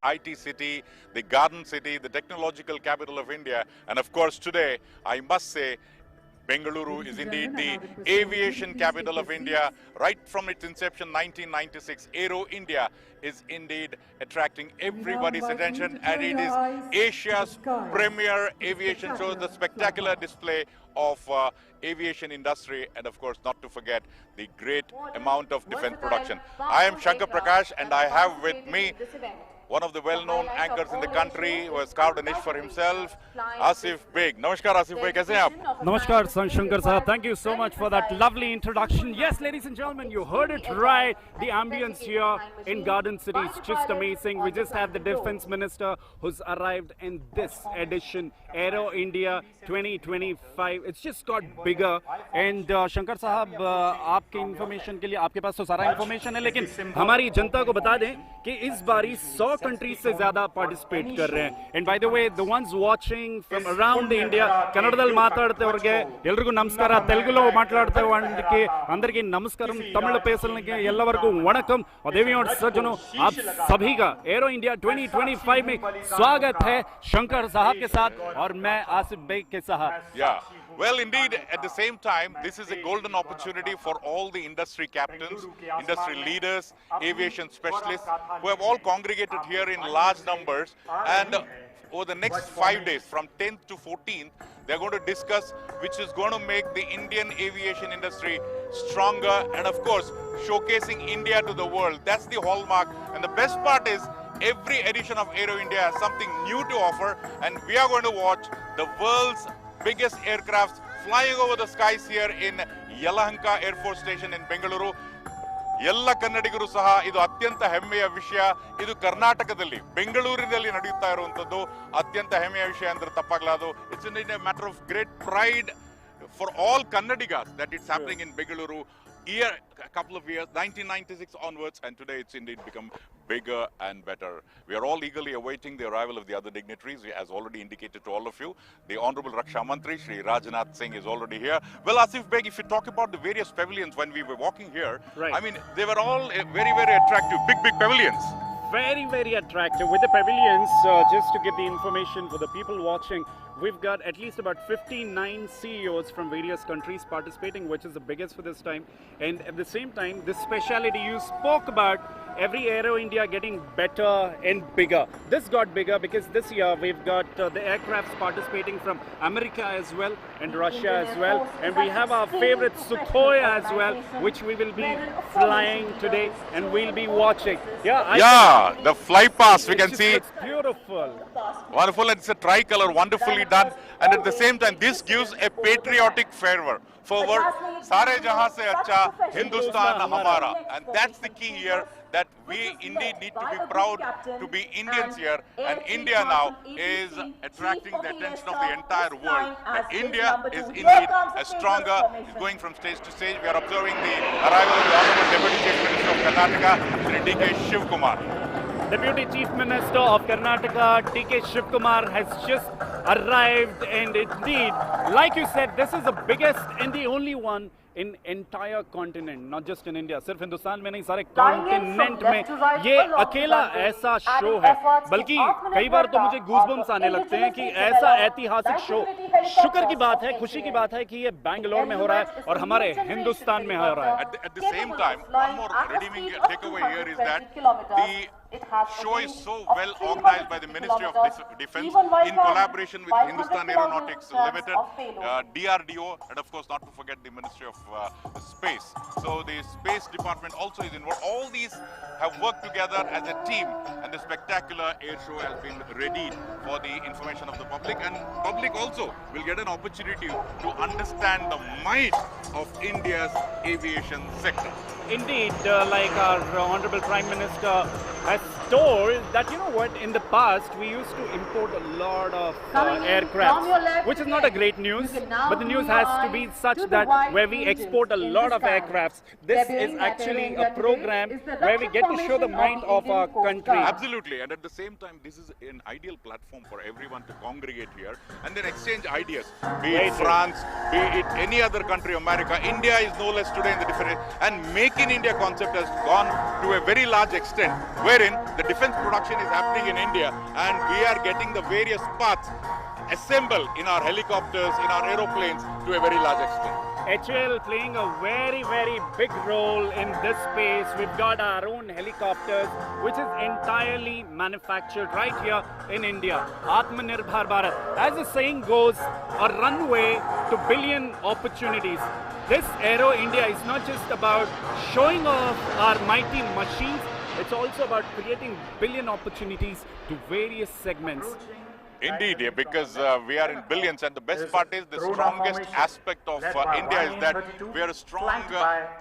IT city, the garden city, the technological capital of India. And of course, today, I must say, Bengaluru is indeed the aviation capital of India. Right from its inception, 1996, Aero India is indeed attracting everybody's attention, and it is Asia's premier aviation show, the spectacular display of aviation industry, and of course, not to forget the great amount of defense production. I am Shankar Prakash, and I have with me one of the well-known anchors in the country who has carved a niche for himself, Asif Beg. Namaskar, Asif Beg. Kaise hain aap? Namaskar, Shankar sir. Thank you so much for that lovely introduction. Yes, ladies and gentlemen, you heard it right. The ambience here in Garden City is just amazing. We just have the Defense Minister who's arrived in this edition, Aero India 2025. It's just got bigger. And Shankar sahab, आपके information के लिए आपके पास तो सारा information है, लेकिन हमारी जनता को बता दें कि इस बारी 100 कंट्रीज से ज्यादा पार्टिसिपेट कर रहे हैं. And by the way the ones watching from around the India ಕನ್ನಡದಲ್ಲಿ ಮಾತಾಡ್ತೇವ್ರಿಗೆ ಎಲ್ರಿಗೂ ನಮಸ್ಕಾರ, ತೆಲುಗುలో మాట్లాడుతేవారికి అందరికీ నమస్కారం, तमिल పేసలకి ಎಲ್ಲರಿಗೂ वणकम और देवियों और सज्जनों, आप सभी का एरो इंडिया 2025 में स्वागत है शंकर साहब के साथ और मैं आसिफ बेग के साथ. Well, indeed, at the same time, this is a golden opportunity for all the industry captains, industry leaders, aviation specialists who have all congregated here in large numbers. And over the next 5 days, from 10th to 14th, they're going to discuss which is going to make the Indian aviation industry stronger and, of course, showcasing India to the world. That's the hallmark. And the best part is, every edition of Aero India has something new to offer, and we are going to watch the world's biggest aircrafts flying over the skies here in Yelahanka Air Force Station in Bengaluru. ಎಲ್ಲ ಕನ್ನಡಿಗರು ಸಹ ಇದು ಅತ್ಯಂತ ಹೆಮ್ಮೆಯ ವಿಷಯ. ಇದು ಕರ್ನಾಟಕದಲ್ಲಿ ಬೆಂಗಳೂರಿನಲ್ಲಿ ನಡೆಯುತ್ತಾ ಇರುವಂತದ್ದು ಅತ್ಯಂತ ಹೆಮ್ಮೆಯ ವಿಷಯ ಅಂದ್ರೆ ತಪ್ಪಾಗಲಾರದು. It's in a matter of great pride for all Kannadigas that it's happening in Bengaluru a couple of years, 1996 onwards, and today it's indeed become bigger and better. We are all eagerly awaiting the arrival of the other dignitaries, as already indicated to all of you. The Honorable Raksha Mantri, Shri Rajnath Singh, is already here. Well, Asif Beg, if you talk about the various pavilions when we were walking here, right. I mean, they were all very, very attractive, big pavilions. Very, very attractive. With the pavilions, just to give the information for the people watching, we've got at least about 59 CEOs from various countries participating, which is the biggest for this time. And at the same time, this speciality you spoke about, every Aero India getting better and bigger. This got bigger because this year we've got the aircrafts participating from America as well and Russia as well. And we have our favorite Sukhoi as well, which we will be flying today and we'll be watching. The fly pass, we can see. It's beautiful. Wonderful, and it's a tricolor, wonderfully done. And at the same time, this gives a patriotic fervor. Sare jahan se acha Hindustan hamara. And that's the key here, that we indeed need to be proud to be Indians here. And India now is attracting the attention of the entire world. And India is indeed stronger, is going from stage to stage. We are observing the arrival of the Honorable Deputy Chief Minister of Karnataka, Shri D.K. Shivkumar. Deputy Chief Minister of Karnataka, D.K. Shivkumar, has just arrived, and indeed, like you said, this is the biggest and the only one in entire continent, not just in India. सिर्फ हिंदुस्तान में नहीं, सारे continent में ये अकेला ऐसा show है. बल्कि कई बार तो मुझे गूज़बम्स आने लगते हैं कि ऐसा ऐतिहासिक शो. शुक्र की बात है, खुशी की बात है कि ये बैंगलोर में हो रहा है और हमारे हिंदुस्तान में हो रहा है. At the same time, one more redeeming takeaway here is that the show is so well organized by the Ministry of Defense in collaboration with Hindustan Aeronautics Limited, DRDO, and of course not to forget the Ministry of Space. So the Space Department also is involved. All these have worked together as a team, and the spectacular air show has been readied for the information of the public, and public also will get an opportunity to understand the might of India's aviation sector. Indeed, like our Honorable Prime Minister has told that, you know what, in the past we used to import a lot of aircraft, which is not a great news, but the news has to be such that where we export a lot of aircrafts, this is actually a program where we get to show the might of our country. Absolutely, and at the same time, this is an ideal platform for everyone to congregate here and then exchange ideas, be it France, be it any other country, America. India is no less today in the different, and make Make in India concept has gone to a very large extent, wherein the defense production is happening in India and we are getting the various parts assembled in our helicopters, in our aeroplanes to a very large extent. HAL playing a very, very big role in this space. We've got our own helicopters, which is entirely manufactured right here in India. Atmanirbhar Bharat. As the saying goes, a runway to billion opportunities. This Aero India is not just about showing off our mighty machines, it's also about creating billion opportunities to various segments. Indeed, because we are in billions, and the best part is the strongest aspect of India is that we are a strong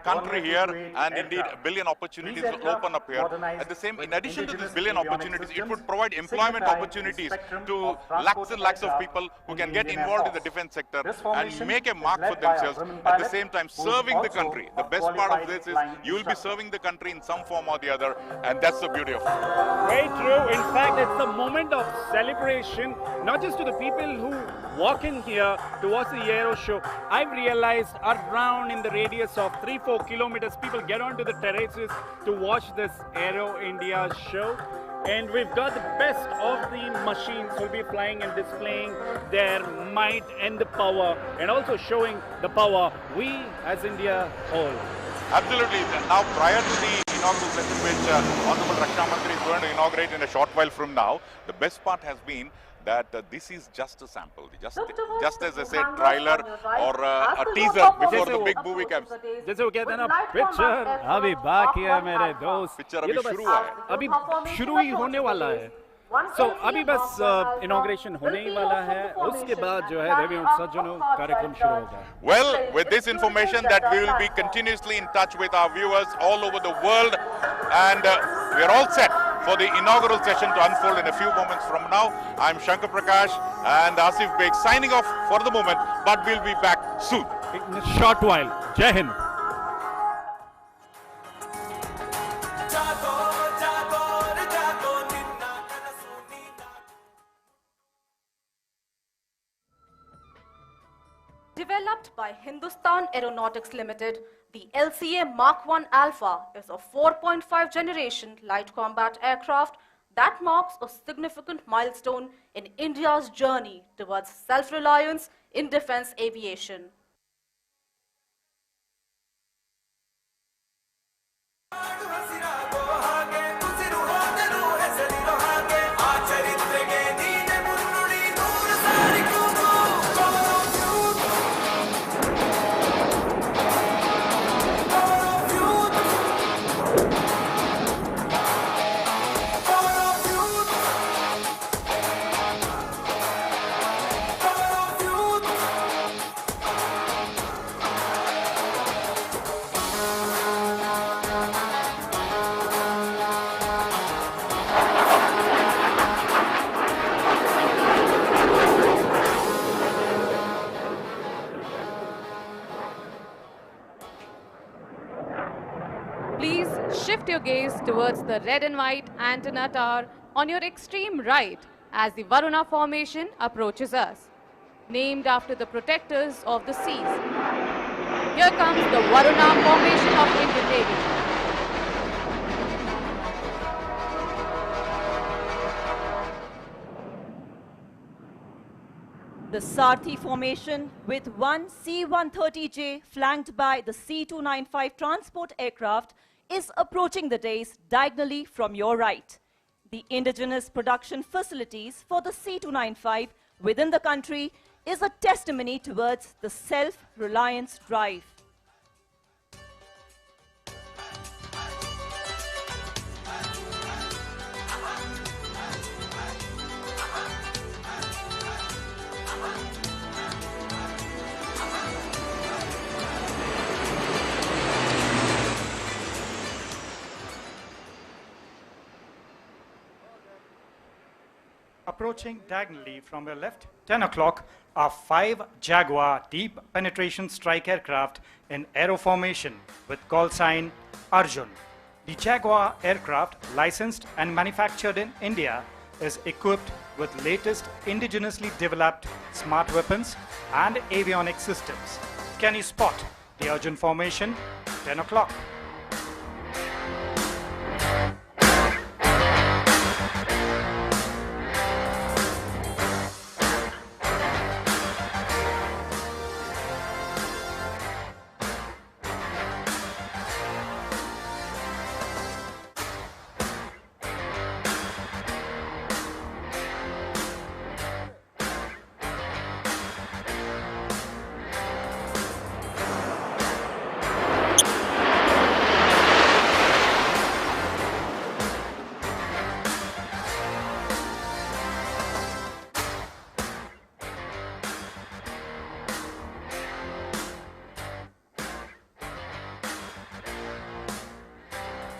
country here, and indeed a billion opportunities will open up here. At the same, in addition to these billion opportunities, it would provide employment opportunities to lakhs and lakhs of people who can get involved in the defense sector and make a mark for themselves. At the same time, serving the country. The best part of this is you will be serving the country in some form or the other, and that's the beauty of it. Very true. In fact, it's a moment of celebration. Not just to the people who walk in here to watch the Aero show. I've realized around in the radius of 3-4 kilometers, people get onto the terraces to watch this Aero India show. And we've got the best of the machines who will be flying and displaying their might and the power, and also showing the power we as India hold. Absolutely. Now, prior to the inaugural session, which Honorable Raksha Mantri is going to inaugurate in a short while from now, the best part has been that this is just a sample, just as I said, trailer or a teaser before the big movie comes. जैसे वो कहते हैं ना, picture अभी बाकी है मेरे दोस्त, पिक्चर अभी शुरू हुआ है, अभी शुरू ही होने वाला है. So, अभी बस inauguration होने ही वाला है, उसके बाद जो है देवी सज्जनों कार्यक्रम शुरू होगा. Well, with this information that we will be continuously in touch with our viewers all over the world, and we are all set for the inaugural session to unfold in a few moments from now. I'm Shankar Prakash and Asif Beg signing off for the moment, but we'll be back soon. In a short while. Jai Hind. Developed by Hindustan Aeronautics Limited, the LCA Mark 1 Alpha is a 4.5 generation light combat aircraft that marks a significant milestone in India's journey towards self-reliance in defense aviation. Please shift your gaze towards the red and white antenna tower on your extreme right as the Varuna formation approaches us, named after the protectors of the seas. Here comes the Varuna formation of Indian Navy. The Sarthi formation with one C-130J flanked by the C-295 transport aircraft is approaching the dais diagonally from your right. The indigenous production facilities for the C-295 within the country is a testimony towards the self-reliance drive. Approaching diagonally from your left, 10 o'clock, are 5 Jaguar deep penetration strike aircraft in aero formation with call sign Arjun. The Jaguar aircraft, licensed and manufactured in India, is equipped with latest indigenously developed smart weapons and avionics systems. Can you spot the Arjun formation? 10 o'clock.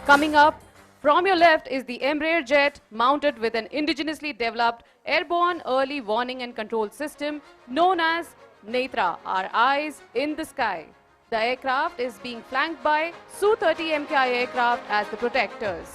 Coming up, from your left is the Embraer jet mounted with an indigenously developed airborne early warning and control system known as Netra, our eyes in the sky. The aircraft is being flanked by Su-30 MKI aircraft as the protectors.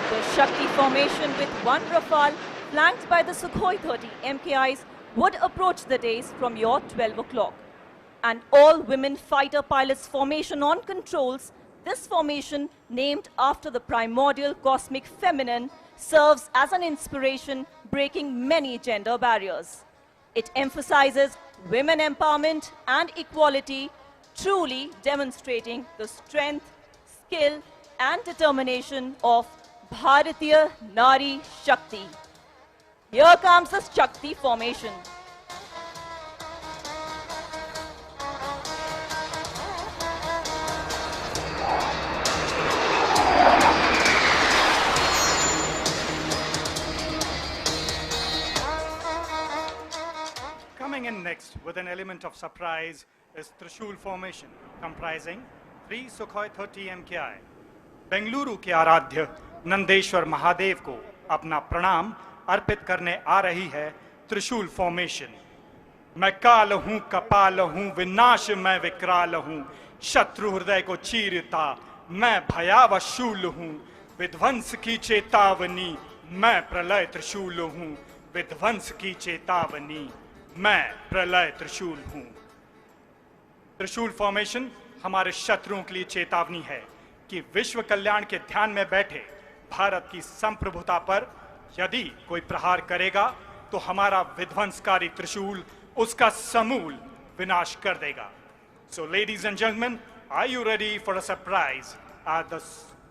The Shakti formation with one Rafale flanked by the Sukhoi 30 MKIs would approach the days from your 12 o'clock. An all-women fighter pilots formation on controls, this formation, named after the primordial cosmic feminine, serves as an inspiration, breaking many gender barriers. It emphasizes women empowerment and equality, truly demonstrating the strength, skill, and determination of Bharatiya Nari Shakti. Here comes the Shakti formation. Coming in next with an element of surprise is Trishul formation, comprising 3 Sukhoi 30 MKI. Bengaluru के आराध्य नंदेश्वर महादेव को अपना प्रणाम अर्पित करने आ रही है त्रिशूल formation. मैं काल हूं, कपाल हूं, विनाश मैं विकराल हूं, शत्रु हृदय को चीरता मैं भयावह शूल हूं, विध्वंस की चेतावनी मैं प्रलय त्रिशूल हूं, विध्वंस की चेतावनी मैं प्रलय त्रिशूल हूं। त्रिशूल फॉर्मेशन हमारे शत्रुओं के लिए चेतावनी है कि विश्व कल्याण के ध्यान में बैठे भारत की संप्रभुता पर यदि कोई प्रहार करेगा तो हमारा विध्वंसकारी त्रिशूल उसका समूल विनाश कर देगा। So ladies and gentlemen, are you ready for a surprise? The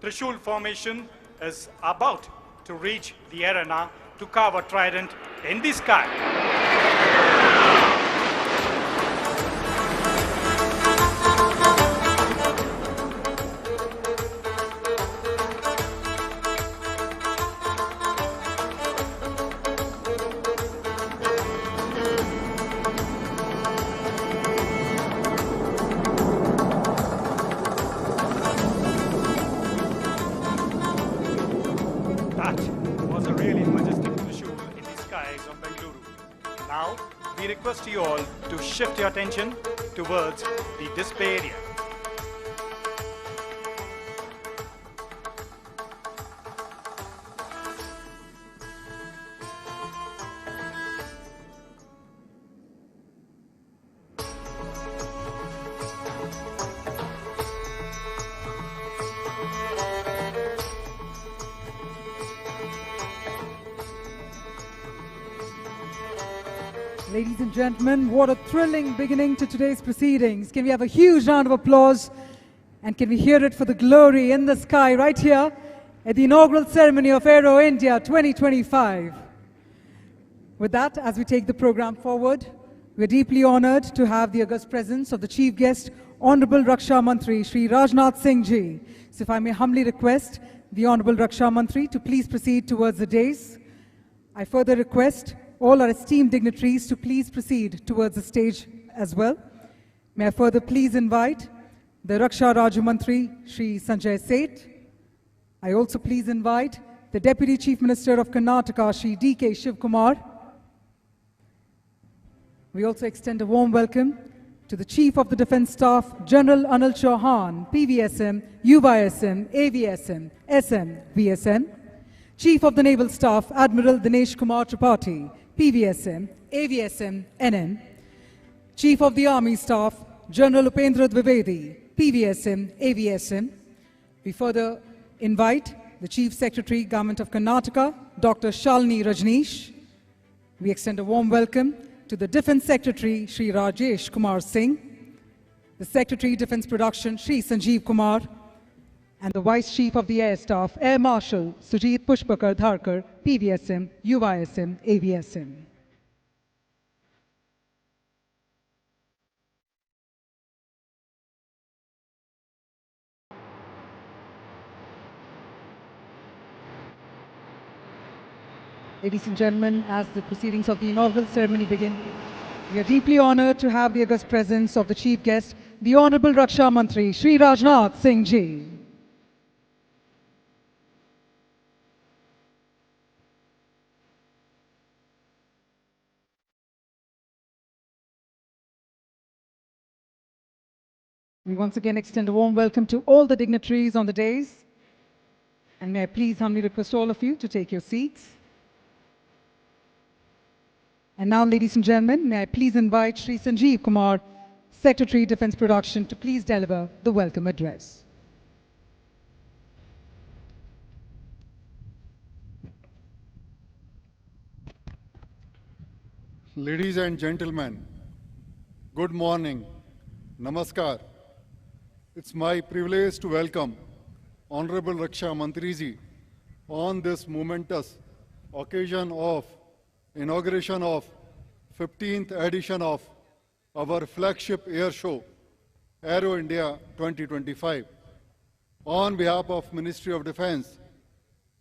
Trishul formation is about to reach the arena to carve a trident in the sky. That was a really majestic Trishul in the skies of Bengaluru. Now, we request you all to shift your attention towards the display area. Ladies and gentlemen, what a thrilling beginning to today's proceedings. Can we have a huge round of applause? And can we hear it for the glory in the sky right here at the inaugural ceremony of Aero India 2025. With that, as we take the program forward, we're deeply honored to have the august presence of the chief guest, Honorable Raksha Mantri, Shri Rajnath Singh Ji. So if I may humbly request the Honorable Raksha Mantri to please proceed towards the dais. I further request all our esteemed dignitaries to please proceed towards the stage as well. May I further please invite the Raksha Raju Mantri, Shri Sanjay Seth. I also please invite the Deputy Chief Minister of Karnataka, Shri D.K. Shivkumar. We also extend a warm welcome to the Chief of the Defence Staff, General Anil Chauhan, PVSM, UYSM, AVSM, SM, VSM. Chief of the Naval Staff, Admiral Dinesh Kumar Tripathi, PVSM, AVSM, NN. Chief of the Army Staff, General Upendra Dwivedi, PVSM, AVSM. We further invite the Chief Secretary, Government of Karnataka, Dr. Shalini Rajneesh. We extend a warm welcome to the Defence Secretary, Shri Rajesh Kumar Singh, the Secretary, Defence Production, Shri Sanjeev Kumar, and the Vice Chief of the Air Staff, Air Marshal Sujit Pushpakar Dharkar, PVSM, UYSM, AVSM. Ladies and gentlemen, as the proceedings of the inaugural ceremony begin, we are deeply honored to have the august presence of the chief guest, the Honorable Raksha Mantri, Shri Rajnath Singh Ji. We once again extend a warm welcome to all the dignitaries on the dais. And may I please humbly request all of you to take your seats. And now, ladies and gentlemen, may I please invite Shri Sanjeev Kumar, Secretary Defence Production, to please deliver the welcome address. Ladies and gentlemen, good morning, namaskar. It's my privilege to welcome Honorable Raksha Mantri Ji on this momentous occasion of inauguration of 15th edition of our flagship air show, Aero India 2025. On behalf of Ministry of Defence,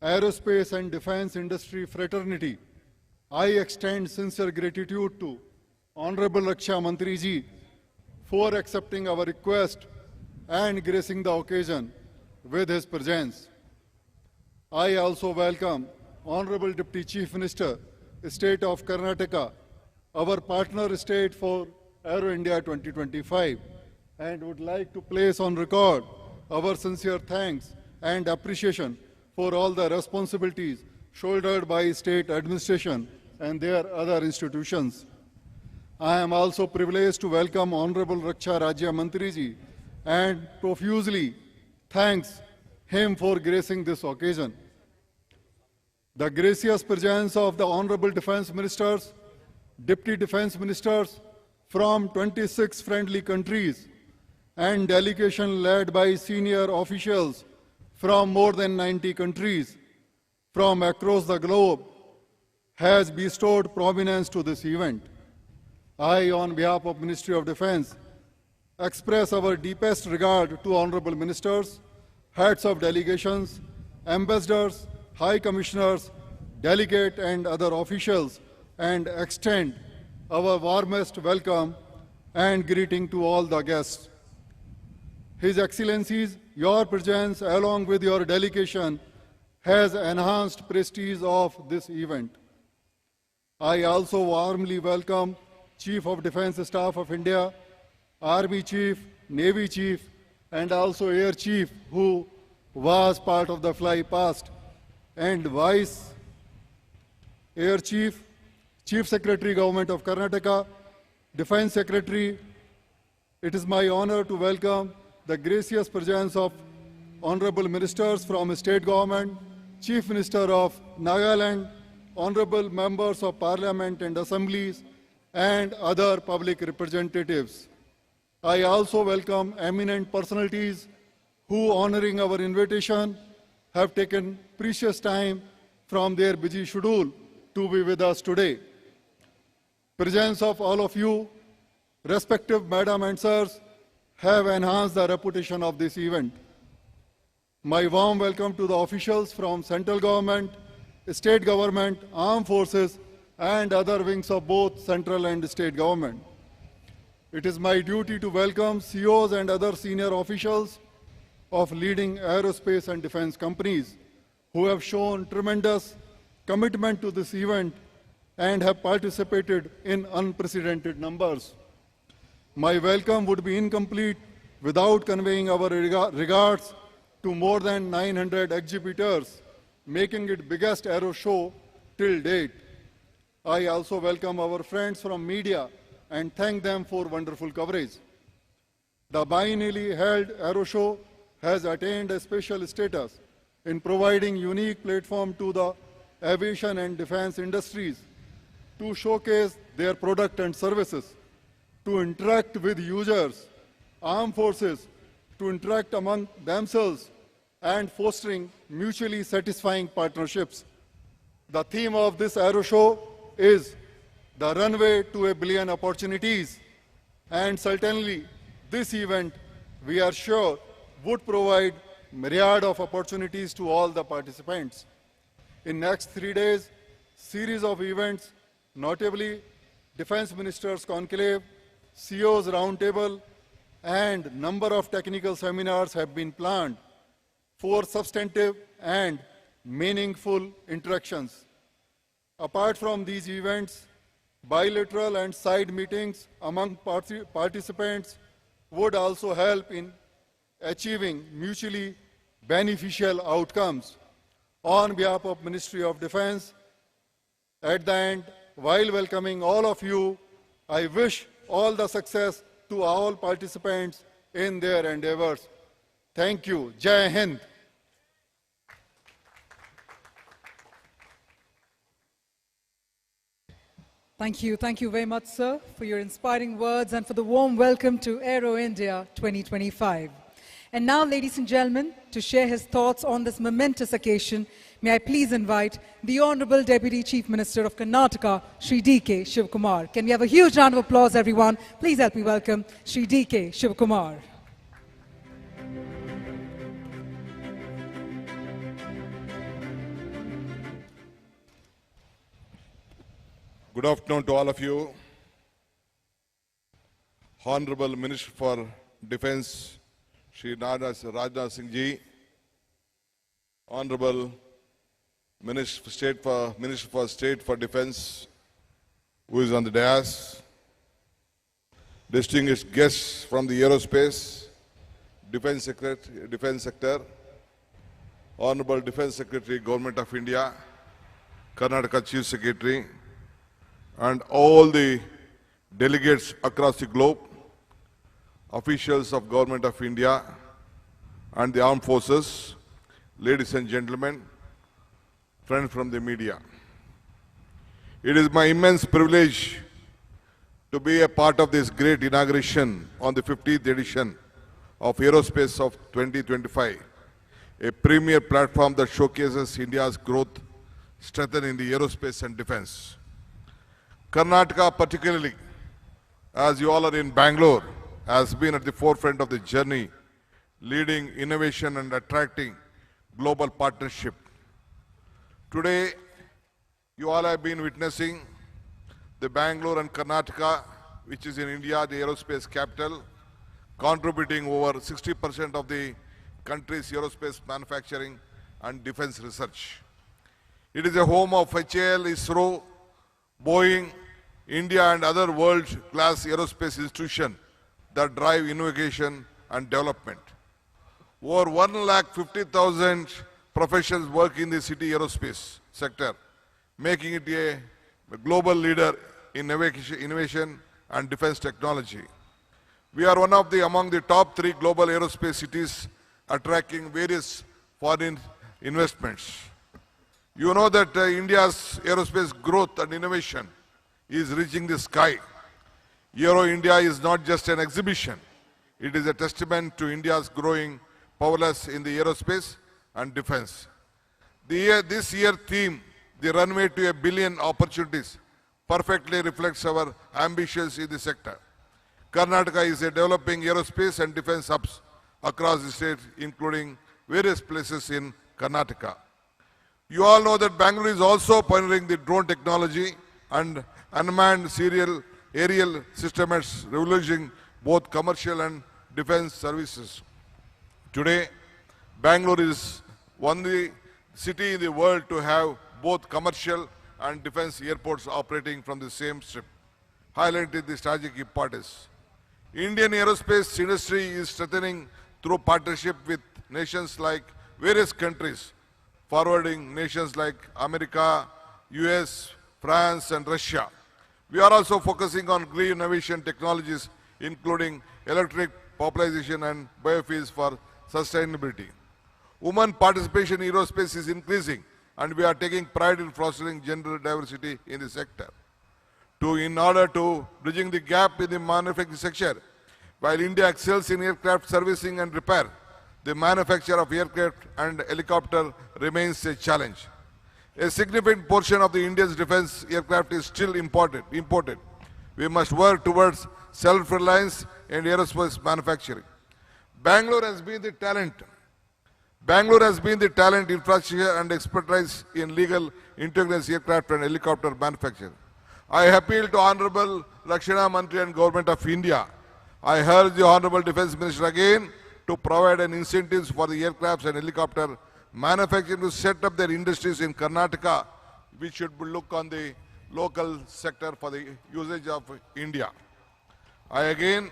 Aerospace and Defence Industry Fraternity, I extend sincere gratitude to Honorable Raksha Mantri Ji for accepting our request and gracing the occasion with his presence. I also welcome Honorable Deputy Chief Minister, State of Karnataka, our partner state for Aero India 2025, and would like to place on record our sincere thanks and appreciation for all the responsibilities shouldered by state administration and their other institutions. I am also privileged to welcome Honorable Raksha Rajya Mantri Ji and profusely thanks him for gracing this occasion. The gracious presence of the Honorable Defence Ministers, Deputy Defence Ministers from 26 friendly countries and delegation led by senior officials from more than 90 countries from across the globe has bestowed prominence to this event. I, on behalf of Ministry of Defence, express our deepest regard to Honorable Ministers, heads of delegations, ambassadors, high commissioners, delegate and other officials, and extend our warmest welcome and greeting to all the guests. His Excellencies, your presence along with your delegation has enhanced prestige of this event. I also warmly welcome Chief of Defence Staff of India, Army Chief, Navy Chief, and also Air Chief, who was part of the fly past, and Vice Air Chief, Chief Secretary Government of Karnataka, Defence Secretary. It is my honor to welcome the gracious presence of Honorable Ministers from State Government, Chief Minister of Nagaland, Honorable Members of Parliament and Assemblies, and other public representatives. I also welcome eminent personalities who, honoring our invitation, have taken precious time from their busy schedule to be with us today. Presence of all of you, respective madam and sirs, have enhanced the reputation of this event. My warm welcome to the officials from central government, state government, armed forces, and other wings of both central and state government. It is my duty to welcome CEOs and other senior officials of leading aerospace and defense companies who have shown tremendous commitment to this event and have participated in unprecedented numbers. My welcome would be incomplete without conveying our regards to more than 900 exhibitors, making it biggest aero show till date. I also welcome our friends from media and thank them for wonderful coverage. The biennially held Aero Show has attained a special status in providing unique platform to the aviation and defense industries to showcase their product and services, to interact with users, armed forces, to interact among themselves, and fostering mutually satisfying partnerships. The theme of this Aero Show is the runway to a billion opportunities, and certainly this event, we are sure, would provide myriad of opportunities to all the participants. In next 3 days, series of events, notably Defense Ministers Conclave, CEOs Roundtable, and number of technical seminars have been planned for substantive and meaningful interactions. Apart from these events, bilateral and side meetings among participants would also help in achieving mutually beneficial outcomes. On behalf of Ministry of Defense, at the end, while welcoming all of you, I wish all the success to all participants in their endeavors. Thank you. Jai Hind. Thank you. Thank you very much, sir, for your inspiring words and for the warm welcome to Aero India 2025. And now, ladies and gentlemen, to share his thoughts on this momentous occasion, may I please invite the Honorable Deputy Chief Minister of Karnataka, Shri D.K. Shivakumar. Can we have a huge round of applause, everyone? Please help me welcome Shri D.K. Shivakumar. Good afternoon to all of you. Honorable Minister for Defense, Shri Rajnath Singh Ji, Honorable Minister for State for Defense, who is on the dais, distinguished guests from the aerospace, defense sector, Honorable Defense Secretary, Government of India, Karnataka Chief Secretary, and all the delegates across the globe, officials of Government of India and the armed forces, ladies and gentlemen, friends from the media. It is my immense privilege to be a part of this great inauguration on the 50th edition of Aerospace of 2025, a premier platform that showcases India's growth, strength in the aerospace and defense. Karnataka particularly, as you all are in Bangalore, has been at the forefront of the journey, leading innovation and attracting global partnership. Today, you all have been witnessing the Bangalore and Karnataka, which is in India, the aerospace capital, contributing over 60% of the country's aerospace manufacturing and defense research. It is a home of HAL, ISRO, Boeing, India and other world-class aerospace institutions that drive innovation and development. Over 150,000 professionals work in the city aerospace sector, making it a global leader in innovation and defense technology. We are one of among the top 3 global aerospace cities, attracting various foreign investments. You know that India's aerospace growth and innovation is reaching the sky. Aero India is not just an exhibition. It is a testament to India's growing prowess in the aerospace and defense. This year theme, the runway to a billion opportunities, perfectly reflects our ambitions in the sector. Karnataka is developing aerospace and defense hubs across the state, including various places in Karnataka. You all know that Bangalore is also pioneering the drone technology and unmanned aerial systems, revolutionizing both commercial and defense services. Today, Bangalore is only city in the world to have both commercial and defense airports operating from the same strip, highlighting the strategic importance. Indian aerospace industry is strengthening through partnership with nations like various countries, forwarding nations like America, US, France and Russia. We are also focusing on green innovation technologies, including electric popularization and biofuels for sustainability. Women participation in aerospace is increasing, and we are taking pride in fostering gender diversity in the sector. In order to bridging the gap in the manufacturing sector, while India excels in aircraft servicing and repair, the manufacture of aircraft and helicopter remains a challenge. A significant portion of the India's defense aircraft is still imported. We must work towards self-reliance in aerospace manufacturing. Bangalore has been the talent Bangalore has been the talent, infrastructure and expertise in legal integrated aircraft and helicopter manufacture. I appeal to Honorable Rakshana Mantri and Government of India. I urge the Honorable Defence Minister again to provide an incentives for the aircrafts and helicopter manufacturing to set up their industries in Karnataka, which should look on the local sector for the usage of India. I again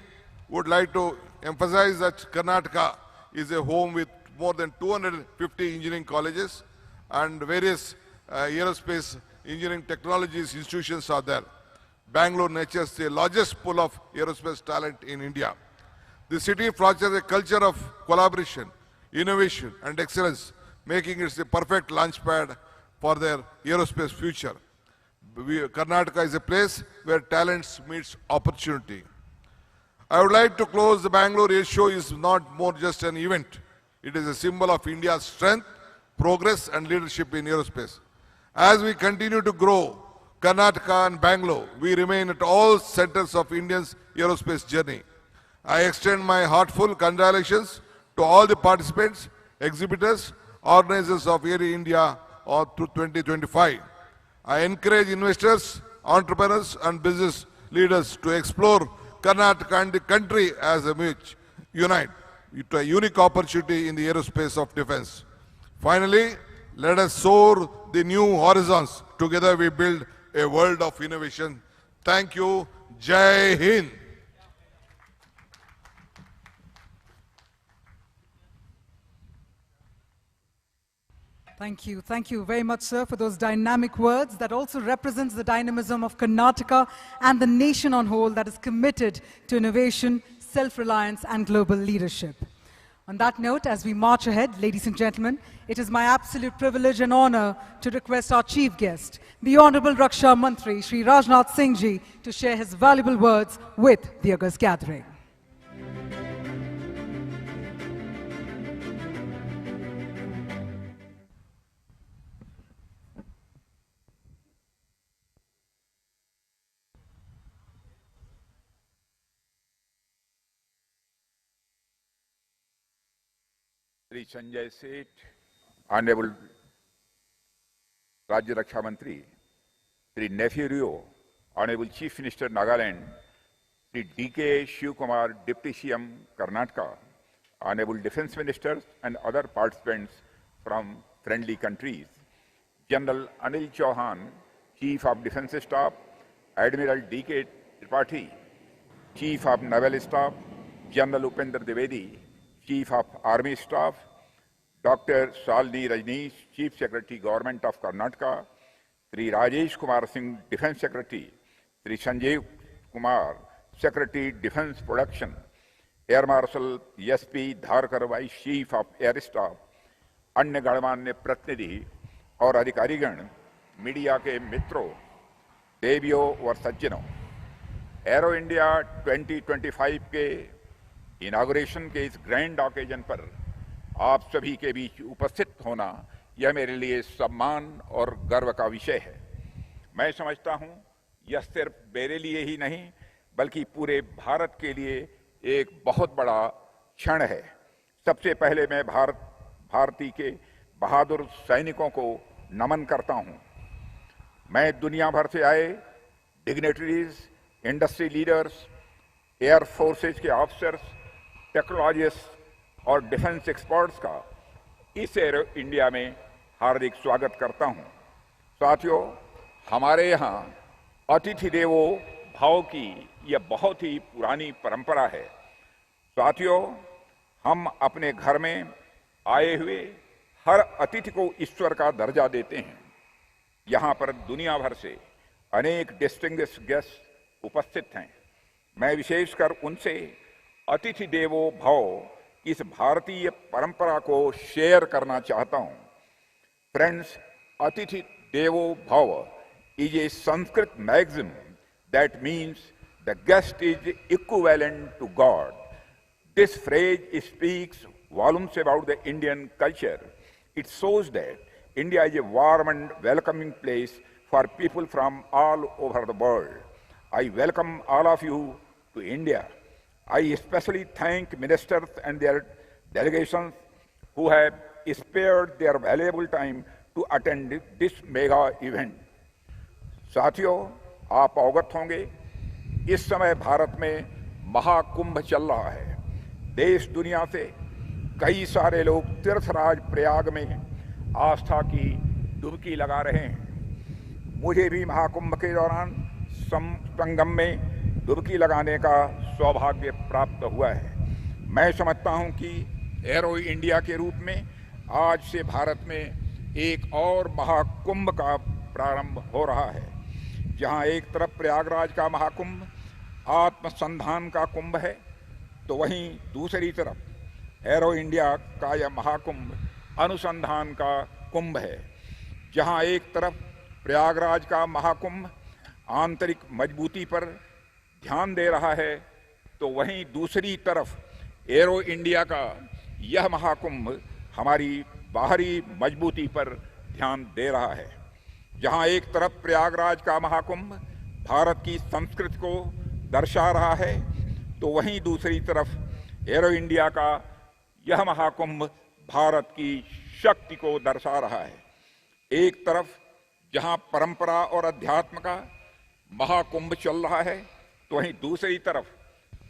would like to emphasize that Karnataka is a home with more than 250 engineering colleges and various aerospace engineering technologies institutions are there. Bangalore nurtures the largest pool of aerospace talent in India. The city fosters a culture of collaboration, innovation and excellence, making it the perfect launchpad for their aerospace future. Karnataka is a place where talents meets opportunity. I would like to close the Bangalore Air Show is not more just an event. It is a symbol of India's strength, progress and leadership in aerospace. As we continue to grow, Karnataka and Bangalore, we remain at all centers of India's aerospace journey. I extend my heartfelt congratulations to all the participants, exhibitors, organizers of Air India through 2025. I encourage investors, entrepreneurs and business leaders to explore Karnataka and the country as a unite to a unique opportunity in the aerospace of defense. Finally, let us soar the new horizons. Together we build a world of innovation. Thank you. Jai Hind. Thank you. Thank you very much, sir, for those dynamic words that also represents the dynamism of Karnataka and the nation on whole that is committed to innovation, self-reliance and global leadership. On that note, as we march ahead, ladies and gentlemen, it is my absolute privilege and honor to request our chief guest, the Honorable Raksha Mantri, Shri Rajnath Singh Ji, to share his valuable words with the august gathering. Shri Sanjay Seth, Honorable Rajya Raksha Mantri, Shri Nephew Rio, Honorable Chief Minister Nagaland, Shri D.K. Shiv Kumar, Deputy CM Karnataka, Honorable Defence Ministers and other participants from friendly countries, General Anil Chauhan, Chief of Defence Staff, Admiral D.K. Tripathi, Chief of Naval Staff, General Upendra Dwivedi, Chief of Army Staff, Dr. Shalini Rajneesh, Chief Secretary, Government of Karnataka, Sri Rajesh Kumar Singh, Defence Secretary, Sri Sanjay Kumar, Secretary, Defence Production, Air Marshal S.P. Dharkar, Vice Chief of Air Staff, अन्य गणमान्य प्रतिनिधि और अधिकारीगण, media के मित्रों, देवियों और सज्जनों, एरो इंडिया 2025 के इनॉग्रेशन के इस ग्रैंड ऑकेजन पर आप सभी के बीच उपस्थित होना यह मेरे लिए सम्मान और गर्व का विषय है। मैं समझता हूं यह सिर्फ मेरे लिए ही नहीं बल्कि पूरे भारत के लिए एक बहुत बड़ा क्षण है। सबसे पहले मैं भारतीय के बहादुर सैनिकों को नमन करता हूं। मैं दुनिया भर से आए dignitaries, industry leaders, air forces के ऑफिसर्स, टेक्नोलॉजिस्ट और डिफेंस एक्सपर्ट्स का इस एरो इंडिया में हार्दिक स्वागत करता हूं। साथियों, हमारे यहाँ अतिथि देवो भाव की यह बहुत ही पुरानी परंपरा है। साथियों, हम अपने घर में आए हुए हर अतिथि को ईश्वर का दर्जा देते हैं। यहाँ पर दुनिया भर से अनेक डिस्टिंग्विश्ड गेस्ट उपस्थित हैं। मैं विशेषकर उनसे अतिथि देवो भव इस भारतीय परंपरा को शेयर करना चाहता हूं। फ्रेंड्स, अतिथि देवो भव is a Sanskrit maxim that means the guest is equivalent to God. This phrase speaks volumes about the Indian culture. It shows that India is a warm and welcoming place for people from all over the world. I welcome all of you to India. I especially thank ministers and their delegations who have spared their valuable time to attend this mega event. साथियों, आप अवगत होंगे, इस समय भारत में महाकुंभ चल रहा है। देश दुनिया से कई सारे लोग तीर्थराज प्रयाग में आस्था की डुबकी लगा रहे हैं। मुझे भी महाकुंभ के दौरान संगम में डुबकी लगाने का सौभाग्य प्राप्त हुआ है। मैं समझता हूं कि एरो इंडिया के रूप में आज से भारत में एक और महाकुंभ का प्रारंभ हो रहा है, जहां एक तरफ प्रयागराज का महाकुंभ आत्मसंधान का कुंभ है, तो वहीं दूसरी तरफ एरो इंडिया का यह महाकुंभ अनुसंधान का कुंभ है। जहां एक तरफ प्रयागराज का महाकुंभ आंतरिक मजबूती पर ध्यान दे रहा है, तो वहीं दूसरी तरफ एरो इंडिया का यह महाकुंभ हमारी बाहरी मजबूती पर ध्यान दे रहा है। जहां एक तरफ प्रयागराज का महाकुंभ भारत की संस्कृति को दर्शा रहा है, तो वहीं दूसरी तरफ एरो इंडिया का यह महाकुंभ भारत की शक्ति को दर्शा रहा है। एक तरफ जहां परंपरा और अध्यात्म का महाकुंभ चल रहा है, तो वहीं दूसरी तरफ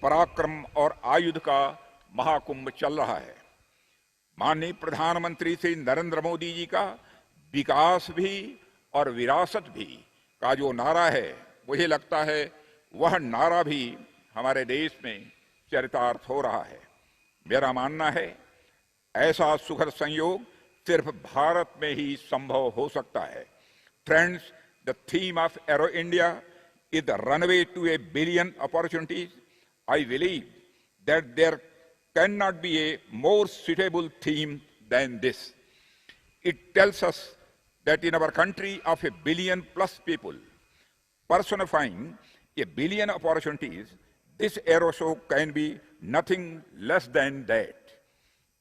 पराक्रम और आयुध का महाकुंभ चल रहा है। माननीय प्रधानमंत्री श्री नरेंद्र मोदी जी का विकास भी और विरासत भी का जो नारा है, मुझे लगता है वह नारा भी हमारे देश में चरितार्थ हो रहा है। मेरा मानना है ऐसा सुखद संयोग सिर्फ भारत में ही संभव हो सकता है। Friends, the theme of arrow India is the runway to a billion opportunities. I believe that there cannot be a more suitable theme than this. It tells us that in our country of a billion plus people, personifying a billion opportunities, this Aero Show can be nothing less than that.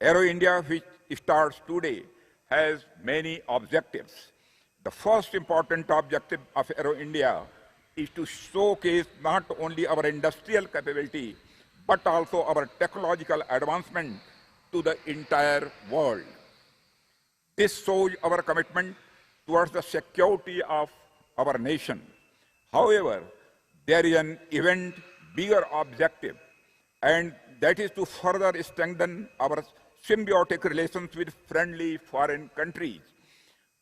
Aero India, which starts today, has many objectives. The first important objective of Aero India is to showcase not only our industrial capability, but also our technological advancement to the entire world. This shows our commitment towards the security of our nation. However, there is an even bigger objective, and that is to further strengthen our symbiotic relations with friendly foreign countries.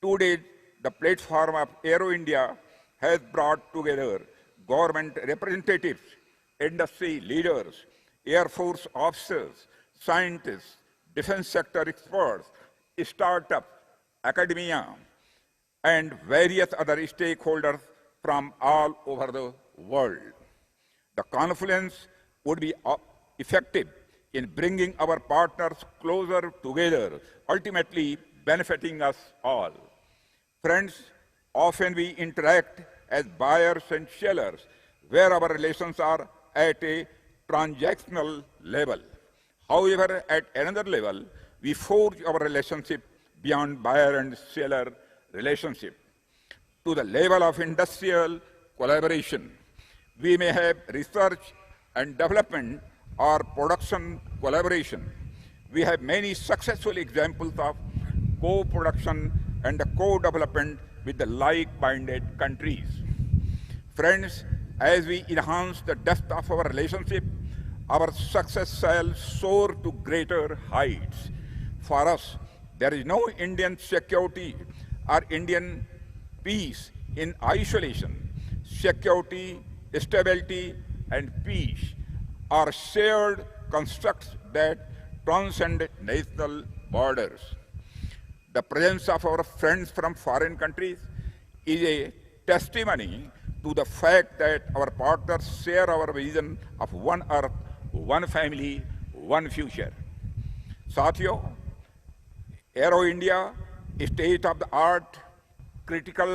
Today, the platform of Aero India has brought together government representatives, industry leaders, Air Force officers, scientists, defense sector experts, startups, academia, and various other stakeholders from all over the world. The confluence would be effective in bringing our partners closer together, ultimately benefiting us all. Friends, often we interact as buyers and sellers, where our relations are at a transactional level. However, at another level, we forge our relationship beyond buyer and seller relationship to the level of industrial collaboration. We may have research and development or production collaboration. We have many successful examples of co-production and co-development with the like-minded countries. Friends, as we enhance the depth of our relationship, our success shall soar to greater heights. For us, there is no Indian security or Indian peace in isolation. Security, stability, and peace are shared constructs that transcend national borders. The presence of our friends from foreign countries is a testimony to the fact that our partners share our vision of one earth, one family, one future. साथियों, arrow India state of the art, critical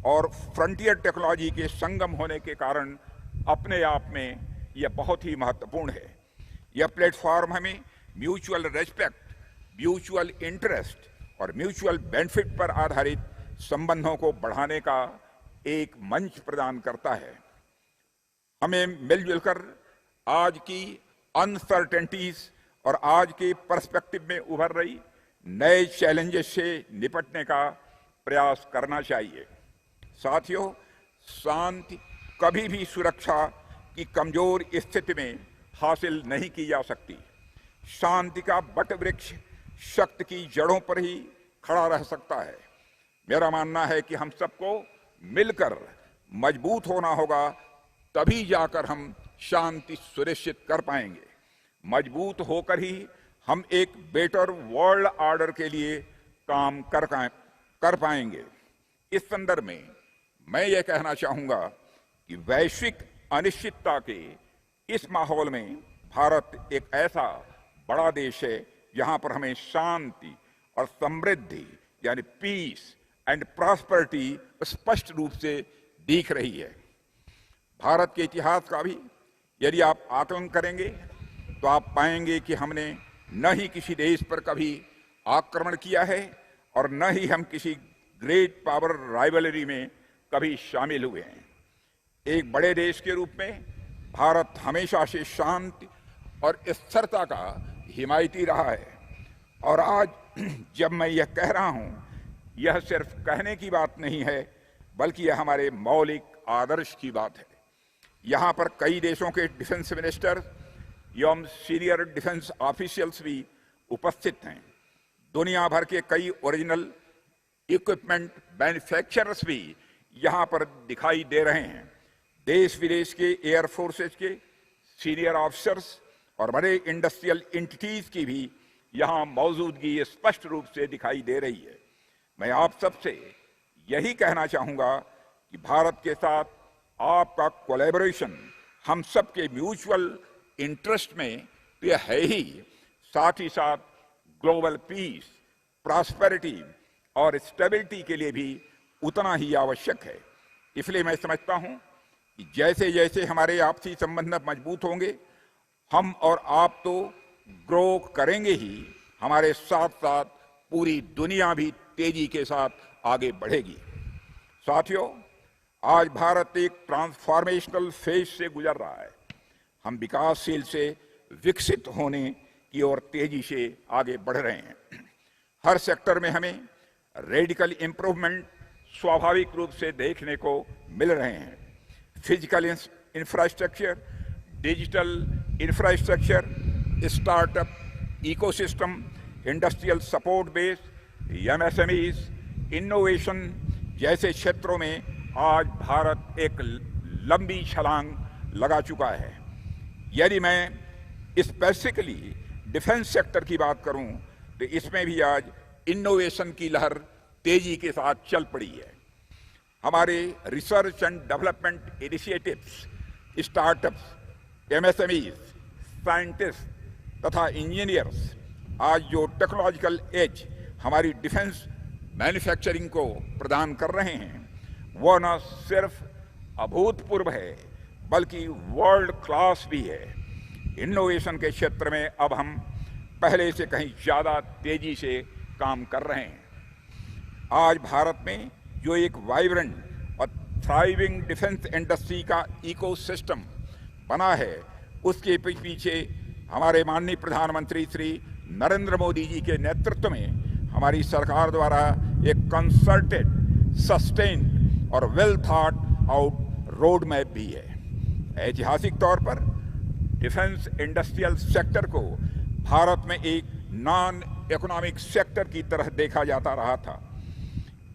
और frontier technology के संगम होने के कारण अपने आप में यह बहुत ही महत्वपूर्ण है। यह प्लेटफॉर्म हमें म्यूचुअल रेस्पेक्ट, म्यूचुअल इंटरेस्ट और म्यूचुअल बेनिफिट पर आधारित संबंधों को बढ़ाने का एक मंच प्रदान करता है। हमें मिलजुल कर आज की अनसर्टेनिटीज और आज के पर्सपेक्टिव में उभर रही नए चैलेंजेस से निपटने का प्रयास करना चाहिए। साथियों, शांति कभी भी सुरक्षा की कमजोर स्थिति में हासिल नहीं की जा सकती। शांति का बट वृक्ष शक्ति की जड़ों पर ही खड़ा रह सकता है। मेरा मानना है कि हम सबको मिलकर मजबूत होना होगा, तभी जाकर हम शांति सुनिश्चित कर पाएंगे। मजबूत होकर ही हम एक बेटर वर्ल्ड ऑर्डर के लिए काम कर पाएंगे। इस संदर्भ में मैं ये कहना चाहूंगा कि वैश्विक अनिश्चितता के इस माहौल में भारत एक ऐसा बड़ा देश है जहां पर हमें शांति और समृद्धि यानी पीस एंड प्रॉस्पेरिटी स्पष्ट रूप से दिख रही है। भारत के इतिहास का भी यदि आप आकलन करेंगे तो आप पाएंगे कि हमने न ही किसी देश पर कभी आक्रमण किया है और न ही हम किसी ग्रेट पावर राइवलरी में कभी शामिल हुए हैं। एक बड़े देश के रूप में भारत हमेशा से शांति और स्थिरता का हिमायती रहा है। और आज जब मैं यह कह रहा हूं, यह सिर्फ कहने की बात नहीं है, बल्कि यह हमारे मौलिक आदर्श की बात है। यहां पर कई देशों के डिफेंस मिनिस्टर एवं सीनियर डिफेंस ऑफिशियल्स भी उपस्थित हैं। दुनिया भर के कई ओरिजिनल इक्विपमेंट मैन्युफैक्चरर्स भी यहां पर दिखाई दे रहे हैं। देश विदेश के एयर फोर्सेज के सीनियर ऑफिसर्स और बड़े इंडस्ट्रियल एंटिटीज की भी यहां मौजूदगी स्पष्ट रूप से दिखाई दे रही है। मैं आप सबसे यही कहना चाहूंगा कि भारत के साथ आपका कोलैबोरेशन हम सबके म्यूचुअल इंटरेस्ट में तो यह है ही, साथ ही साथ ग्लोबल पीस, प्रॉस्पेरिटी और स्टेबिलिटी के लिए भी उतना ही आवश्यक है। इसलिए मैं समझता हूं कि जैसे जैसे हमारे आपसी संबंध मजबूत होंगे, हम और आप तो ग्रो करेंगे ही, हमारे साथ साथ पूरी दुनिया भी तेजी के साथ आगे बढ़ेगी। साथियों, आज भारत एक ट्रांसफॉर्मेशनल फेज से गुजर रहा है। हम विकासशील से विकसित होने की ओर तेजी से आगे बढ़ रहे हैं। हर सेक्टर में हमें रेडिकल इंप्रूवमेंट स्वाभाविक रूप से देखने को मिल रहे हैं। Physical infrastructure, digital infrastructure, startup ecosystem, industrial support base, MSMEs, innovation जैसे क्षेत्रों में आज भारत एक लंबी छलांग लगा चुका है। यदि मैं स्पेसिफिकली डिफेंस सेक्टर की बात करूं तो इसमें भी आज इनोवेशन की लहर तेजी के साथ चल पड़ी है। हमारे research and development initiatives, startups, MSMEs, scientist तथा इंजीनियर्स आज जो टेक्नोलॉजिकल एज हमारी डिफेंस मैन्युफैक्चरिंग को प्रदान कर रहे हैं, वह न सिर्फ अभूतपूर्व है बल्कि वर्ल्ड क्लास भी है। इनोवेशन के क्षेत्र में अब हम पहले से कहीं ज्यादा तेजी से काम कर रहे हैं। आज भारत में जो एक वाइब्रेंट और थ्राइविंग डिफेंस इंडस्ट्री का इकोसिस्टम बना है, उसके पीछे हमारे माननीय प्रधानमंत्री श्री नरेंद्र मोदी जी के नेतृत्व में हमारी सरकार द्वारा एक कंसल्टेड, सस्टेन्ड और well thought out road map भी है। ऐतिहासिक तौर पर डिफेंस इंडस्ट्रियल सेक्टर को भारत में एक नॉन इकोनॉमिक सेक्टर की तरह देखा जाता रहा था।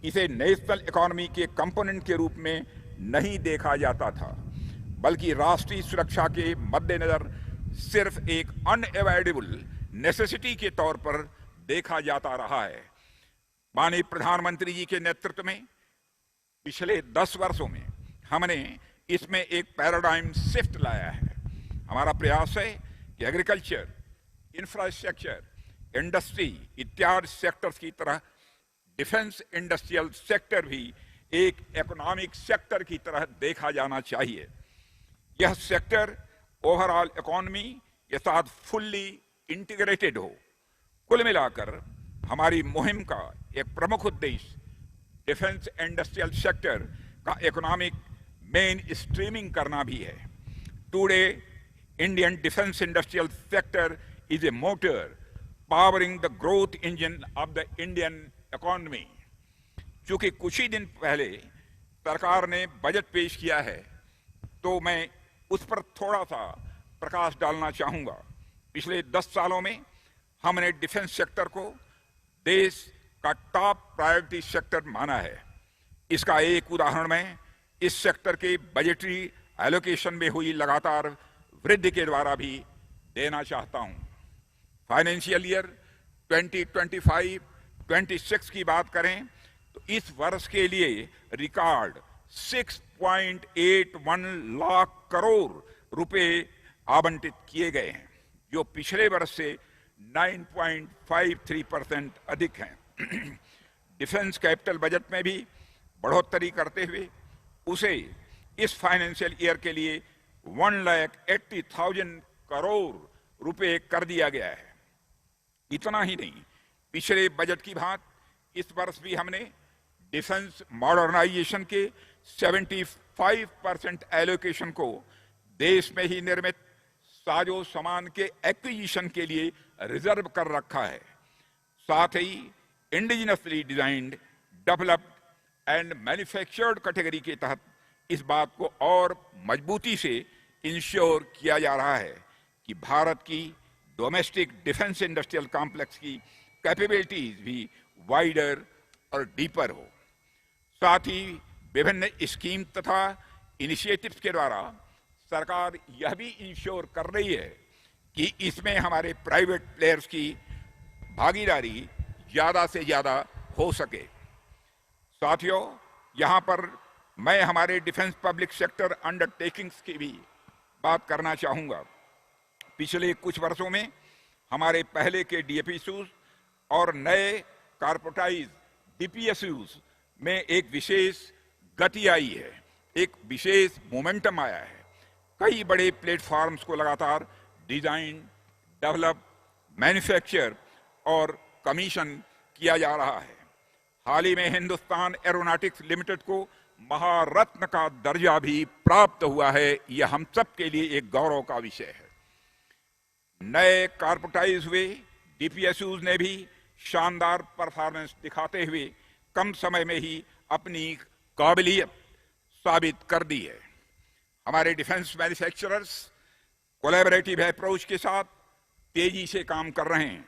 इसे नेशनल इकोनॉमी के कंपोनेंट के रूप में नहीं देखा जाता था, बल्कि राष्ट्रीय सुरक्षा के मद्देनजर सिर्फ एक अनएवॉइडेबल नेसेसिटी के तौर पर देखा जाता रहा है। माननीय प्रधानमंत्री जी के नेतृत्व में पिछले 10 वर्षों में हमने इसमें एक पैराडाइम शिफ्ट लाया है। हमारा प्रयास है कि एग्रीकल्चर, इंफ्रास्ट्रक्चर, इंडस्ट्री इत्यादि सेक्टर्स की तरह डिफेंस इंडस्ट्रियल सेक्टर भी एक इकोनॉमिक सेक्टर की तरह देखा जाना चाहिए। यह सेक्टर ओवरऑल इकोनॉमी के साथ फुल्ली इंटीग्रेटेड हो। कुल मिलाकर हमारी मुहिम का एक प्रमुख उद्देश्य डिफेंस इंडस्ट्रियल सेक्टर का इकोनॉमिक मेन स्ट्रीमिंग करना भी है। Today Indian defence industrial sector is a motor powering the growth engine of the Indian economy. चूंकि कुछ ही दिन पहले सरकार ने बजट पेश किया है, तो मैं उस पर थोड़ा सा प्रकाश डालना चाहूंगा। पिछले 10 सालों में हमने डिफेंस सेक्टर को देश का टॉप प्रायोरिटी सेक्टर माना है। इसका एक उदाहरण मैं इस सेक्टर के बजटरी एलोकेशन में हुई लगातार वृद्धि के द्वारा भी देना चाहता हूं। फाइनेंशियल ईयर 2025-26 की बात करें तो इस वर्ष के लिए रिकॉर्ड 6.81 लाख करोड़ रुपए आवंटित किए गए हैं, जो पिछले वर्ष से 9.53% अधिक हैं। डिफेंस कैपिटल बजट में भी बढ़ोतरी करते हुए उसे इस फाइनेंशियल ईयर के लिए 1,80,000 करोड़ रुपए कर दिया गया है। इतना ही नहीं, पिछले बजट की भांति इस वर्ष भी हमने डिफेंस मॉडर्नाइजेशन के 75% एलोकेशन को देश में ही निर्मित साजो सामान के एक्विजिशन के लिए रिजर्व कर रखा है। साथ ही indigenously designed, developed and manufactured category के तहत इस बात को और मजबूती से इंश्योर किया जा रहा है कि भारत की डोमेस्टिक डिफेंस इंडस्ट्रियल कॉम्प्लेक्स की कैपेबिलिटीज भी वाइडर और डीपर हो। साथ ही विभिन्न स्कीम तथा इनिशिएटिव्स के द्वारा सरकार यह भी इंश्योर कर रही है कि इसमें हमारे प्राइवेट प्लेयर्स की भागीदारी ज्यादा से ज्यादा हो सके। साथियों, यहां पर मैं हमारे डिफेंस पब्लिक सेक्टर अंडरटेकिंग्स की भी बात करना चाहूंगा। पिछले कुछ वर्षों में हमारे पहले के डीएपीएसयूज और नए कॉर्पोरेटाइज डीपीएसयूज में एक विशेष गति आई है, एक विशेष मोमेंटम आया है। कई बड़े प्लेटफॉर्म्स को लगातार डिजाइन, डेवलप, मैन्युफैक्चर और कमीशन किया जा रहा है। हाल ही में हिंदुस्तान एरोनॉटिक्स लिमिटेड को महारत्न का दर्जा भी प्राप्त हुआ है। यह हम सब के लिए एक गौरव का विषय है। नए कॉर्पोरेटाइज हुए डीपीएसयूज ने भी शानदार परफॉर्मेंस दिखाते हुए कम समय में ही अपनी काबिलियत साबित कर दी है। हमारे डिफेंस मैन्युफैक्चरर्स कोलैबोरेटिव अप्रोच के साथ तेजी से काम कर रहे हैं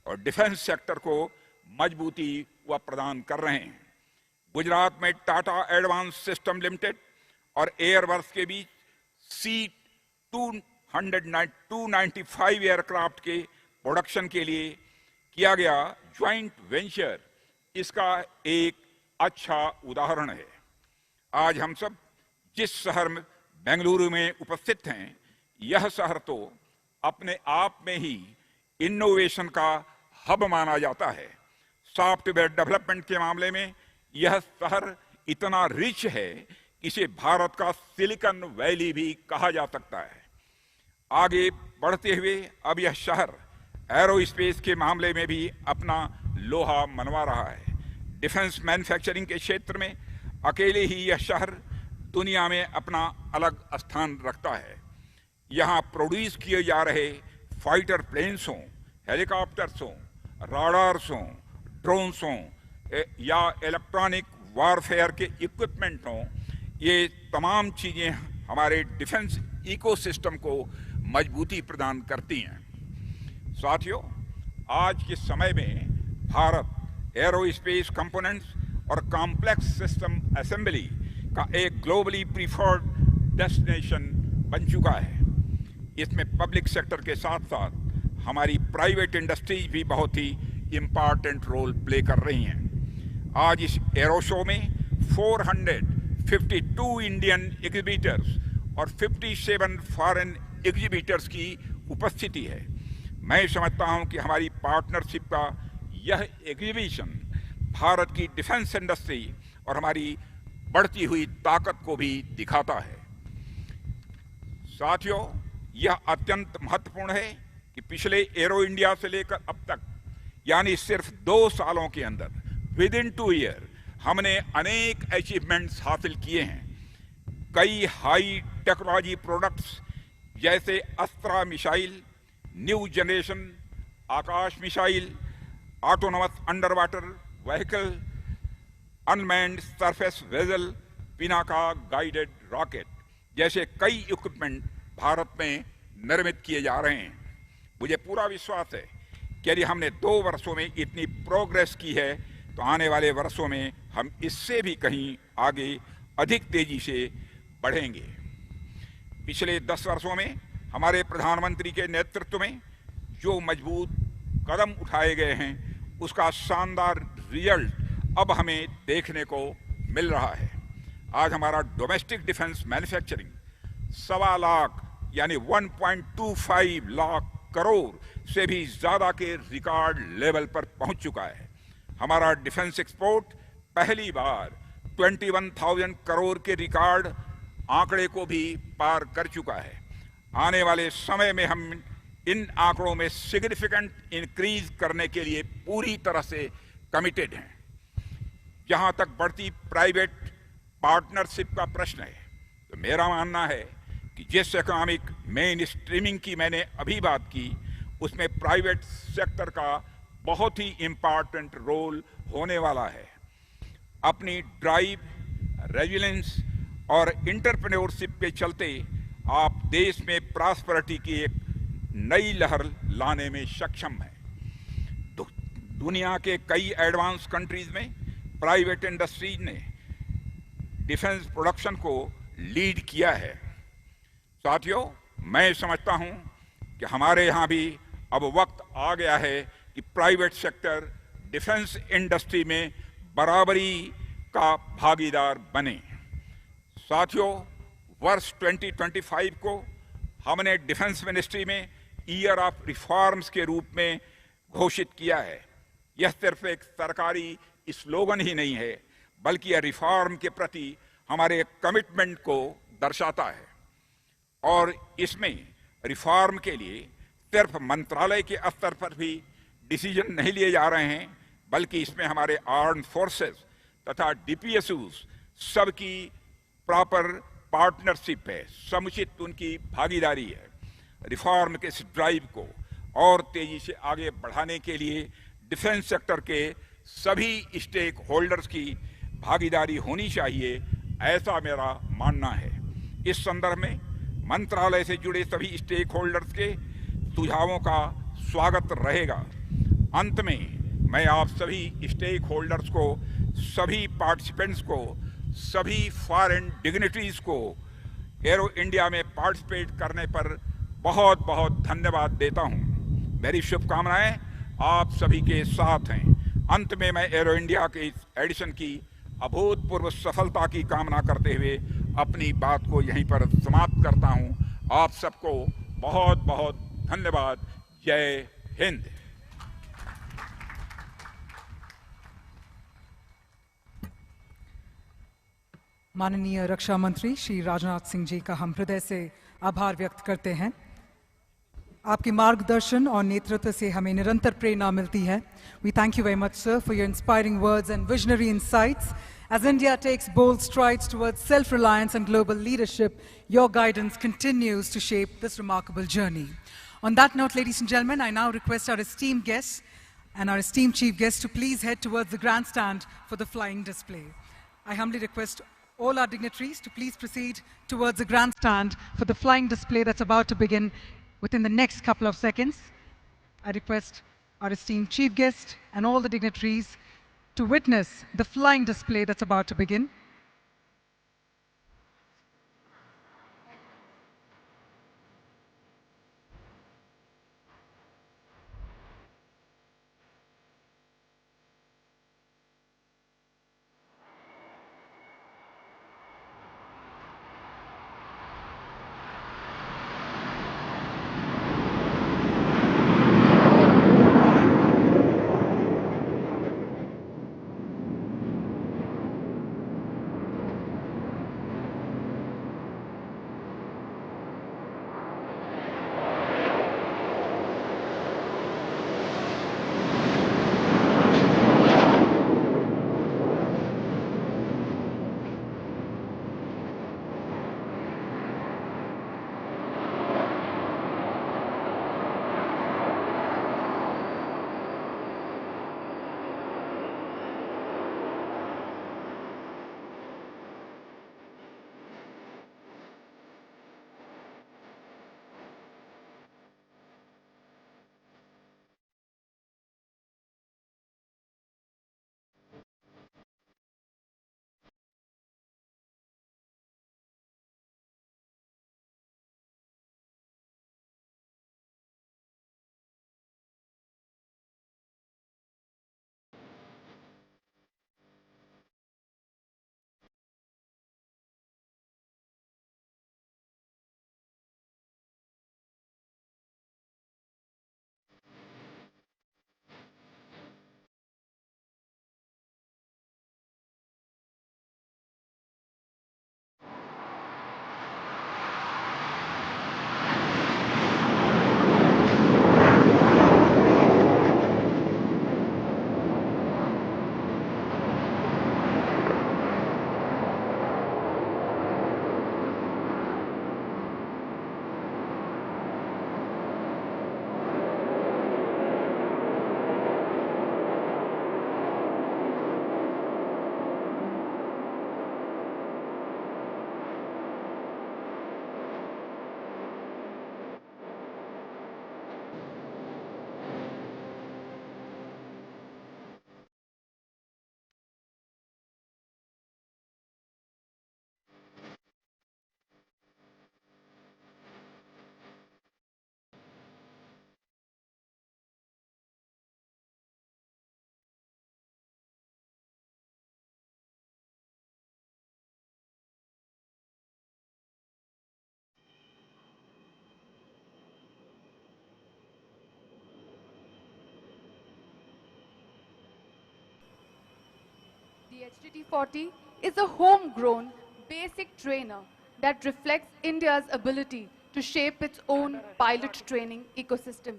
और डिफेंस सेक्टर को मजबूती व प्रदान कर रहे हैं। गुजरात में टाटा एडवांस सिस्टम लिमिटेड और एयरवर्क्स के बीच C-295 एयरक्राफ्ट के प्रोडक्शन के लिए किया गया ज्वाइंट वेंचर इसका एक अच्छा उदाहरण है। आज हम सब जिस शहर में बेंगलुरु में उपस्थित हैं, यह शहर तो अपने आप में ही इनोवेशन का हब माना जाता है। सॉफ्टवेयर डेवलपमेंट के मामले में यह शहर इतना रिच है कि इसे भारत का सिलिकॉन वैली भी कहा जा सकता है। आगे बढ़ते हुए अब यह शहर एरोस्पेस के मामले में भी अपना लोहा मनवा रहा है। डिफेंस मैन्युफैक्चरिंग के क्षेत्र में अकेले ही यह शहर दुनिया में अपना अलग स्थान रखता है। यहाँ प्रोड्यूस किए जा रहे फाइटर प्लेन्स हों, हेलीकॉप्टर्स हों, राडार्स हों, ड्रोन्स हों या इलेक्ट्रॉनिक वारफेयर के इक्विपमेंट हों, ये तमाम चीज़ें हमारे डिफेंस इकोसिस्टम को मजबूती प्रदान करती हैं। साथियों, आज के समय में भारत एरोस्पेस कंपोनेंट्स और कॉम्प्लेक्स सिस्टम असेंबली का एक ग्लोबली प्रीफर्ड डेस्टिनेशन बन चुका है। इसमें पब्लिक सेक्टर के साथ साथ हमारी प्राइवेट इंडस्ट्रीज भी बहुत ही इम्पॉर्टेंट रोल प्ले कर रही हैं। आज इस एरो शो में 452 इंडियन एग्जीबिटर्स और 57 फॉरेन एग्जीबिटर्स की उपस्थिति है। मैं समझता हूं कि हमारी पार्टनरशिप का यह एग्जीबिशन भारत की डिफेंस इंडस्ट्री और हमारी बढ़ती हुई ताकत को भी दिखाता है। साथियों, यह अत्यंत महत्वपूर्ण है कि पिछले एरो इंडिया से लेकर अब तक, यानी सिर्फ 2 सालों के अंदर, विद इन 2 ईयर, हमने अनेक अचीवमेंट्स हासिल किए हैं। कई हाई टेक्नोलॉजी प्रोडक्ट्स जैसे Astra missile, new generation Akash missile, autonomous under water vehicle, unmanned surface vessel, Pinaka guided rocket जैसे कई इक्विपमेंट भारत में निर्मित किए जा रहे हैं। मुझे पूरा विश्वास है कि यदि हमने 2 वर्षों में इतनी प्रोग्रेस की है तो आने वाले वर्षों में हम इससे भी कहीं आगे अधिक तेजी से बढ़ेंगे। पिछले 10 वर्षों में हमारे प्रधानमंत्री के नेतृत्व में जो मजबूत कदम उठाए गए हैं उसका शानदार रिजल्ट अब हमें देखने को मिल रहा है। आज हमारा डोमेस्टिक डिफेंस मैन्युफैक्चरिंग 1.25 लाख यानी 1.25 लाख करोड़ से भी ज्यादा के रिकॉर्ड लेवल पर पहुंच चुका है। हमारा डिफेंस एक्सपोर्ट पहली बार 21,000 करोड़ के रिकॉर्ड आंकड़े को भी पार कर चुका है। आने वाले समय में हम इन आंकड़ों में सिग्निफिकेंट इंक्रीज करने के लिए पूरी तरह से कमिटेड हैं। जहां तक बढ़ती प्राइवेट पार्टनरशिप का प्रश्न है तो मेरा मानना है कि जिस इकोनॉमिक मेन स्ट्रीमिंग की मैंने अभी बात की उसमें प्राइवेट सेक्टर का बहुत ही इंपॉर्टेंट रोल होने वाला है। अपनी ड्राइव, रेजिलेंस और एंटरप्रेन्योरशिप के चलते आप देश में प्रॉस्पेरिटी की एक नई लहर लाने में सक्षम है। दुनिया के कई एडवांस कंट्रीज में प्राइवेट इंडस्ट्रीज ने डिफेंस प्रोडक्शन को लीड किया है। साथियों, मैं समझता हूं कि हमारे यहां भी अब वक्त आ गया है कि प्राइवेट सेक्टर डिफेंस इंडस्ट्री में बराबरी का भागीदार बने। साथियों, वर्ष 2025 को हमने डिफेंस मिनिस्ट्री में ईयर ऑफ रिफॉर्म्स के रूप में घोषित किया है। यह सिर्फ एक सरकारी स्लोगन ही नहीं है बल्कि यह रिफॉर्म के प्रति हमारे कमिटमेंट को दर्शाता है। और इसमें रिफॉर्म के लिए सिर्फ मंत्रालय के स्तर पर भी डिसीजन नहीं लिए जा रहे हैं बल्कि इसमें हमारे आर्म्ड फोर्सेस तथा डीपीएसयूज सबकी प्रॉपर पार्टनरशिप है, समुचित उनकी भागीदारी है। रिफॉर्म के इस ड्राइव को और तेजी से आगे बढ़ाने के लिए डिफेंस सेक्टर के सभी स्टेक होल्डर्स की भागीदारी होनी चाहिए, ऐसा मेरा मानना है। इस संदर्भ में मंत्रालय से जुड़े सभी स्टेक होल्डर्स के सुझावों का स्वागत रहेगा। अंत में मैं आप सभी स्टेक होल्डर्स को, सभी पार्टिसिपेंट्स को, सभी फॉरेन डिग्निटरीज को एरो इंडिया में पार्टिसिपेट करने पर बहुत बहुत धन्यवाद देता हूं। मेरी शुभकामनाएं आप सभी के साथ हैं। अंत में मैं एरो इंडिया के इस एडिशन की अभूतपूर्व सफलता की कामना करते हुए अपनी बात को यहीं पर समाप्त करता हूं। आप सबको बहुत बहुत धन्यवाद। जय हिंद। माननीय रक्षा मंत्री श्री राजनाथ सिंह जी का हम हृदय से आभार व्यक्त करते हैं। आपके मार्गदर्शन और नेतृत्व से हमें निरंतर प्रेरणा मिलती है। We thank you very much, sir, for your inspiring words and visionary insights. As India takes bold strides towards self-reliance and global leadership, your guidance continues to shape this remarkable journey. On that note, ladies and gentlemen, I now request our esteemed guests and our esteemed chief guests to please head towards the grandstand for the flying display. I humbly request all our dignitaries to please proceed towards the grandstand for the flying display that's about to begin within the next couple of seconds. I request our esteemed chief guest and all the dignitaries to witness the flying display that's about to begin. HTT-40 is a homegrown basic trainer that reflects India's ability to shape its own pilot training ecosystem,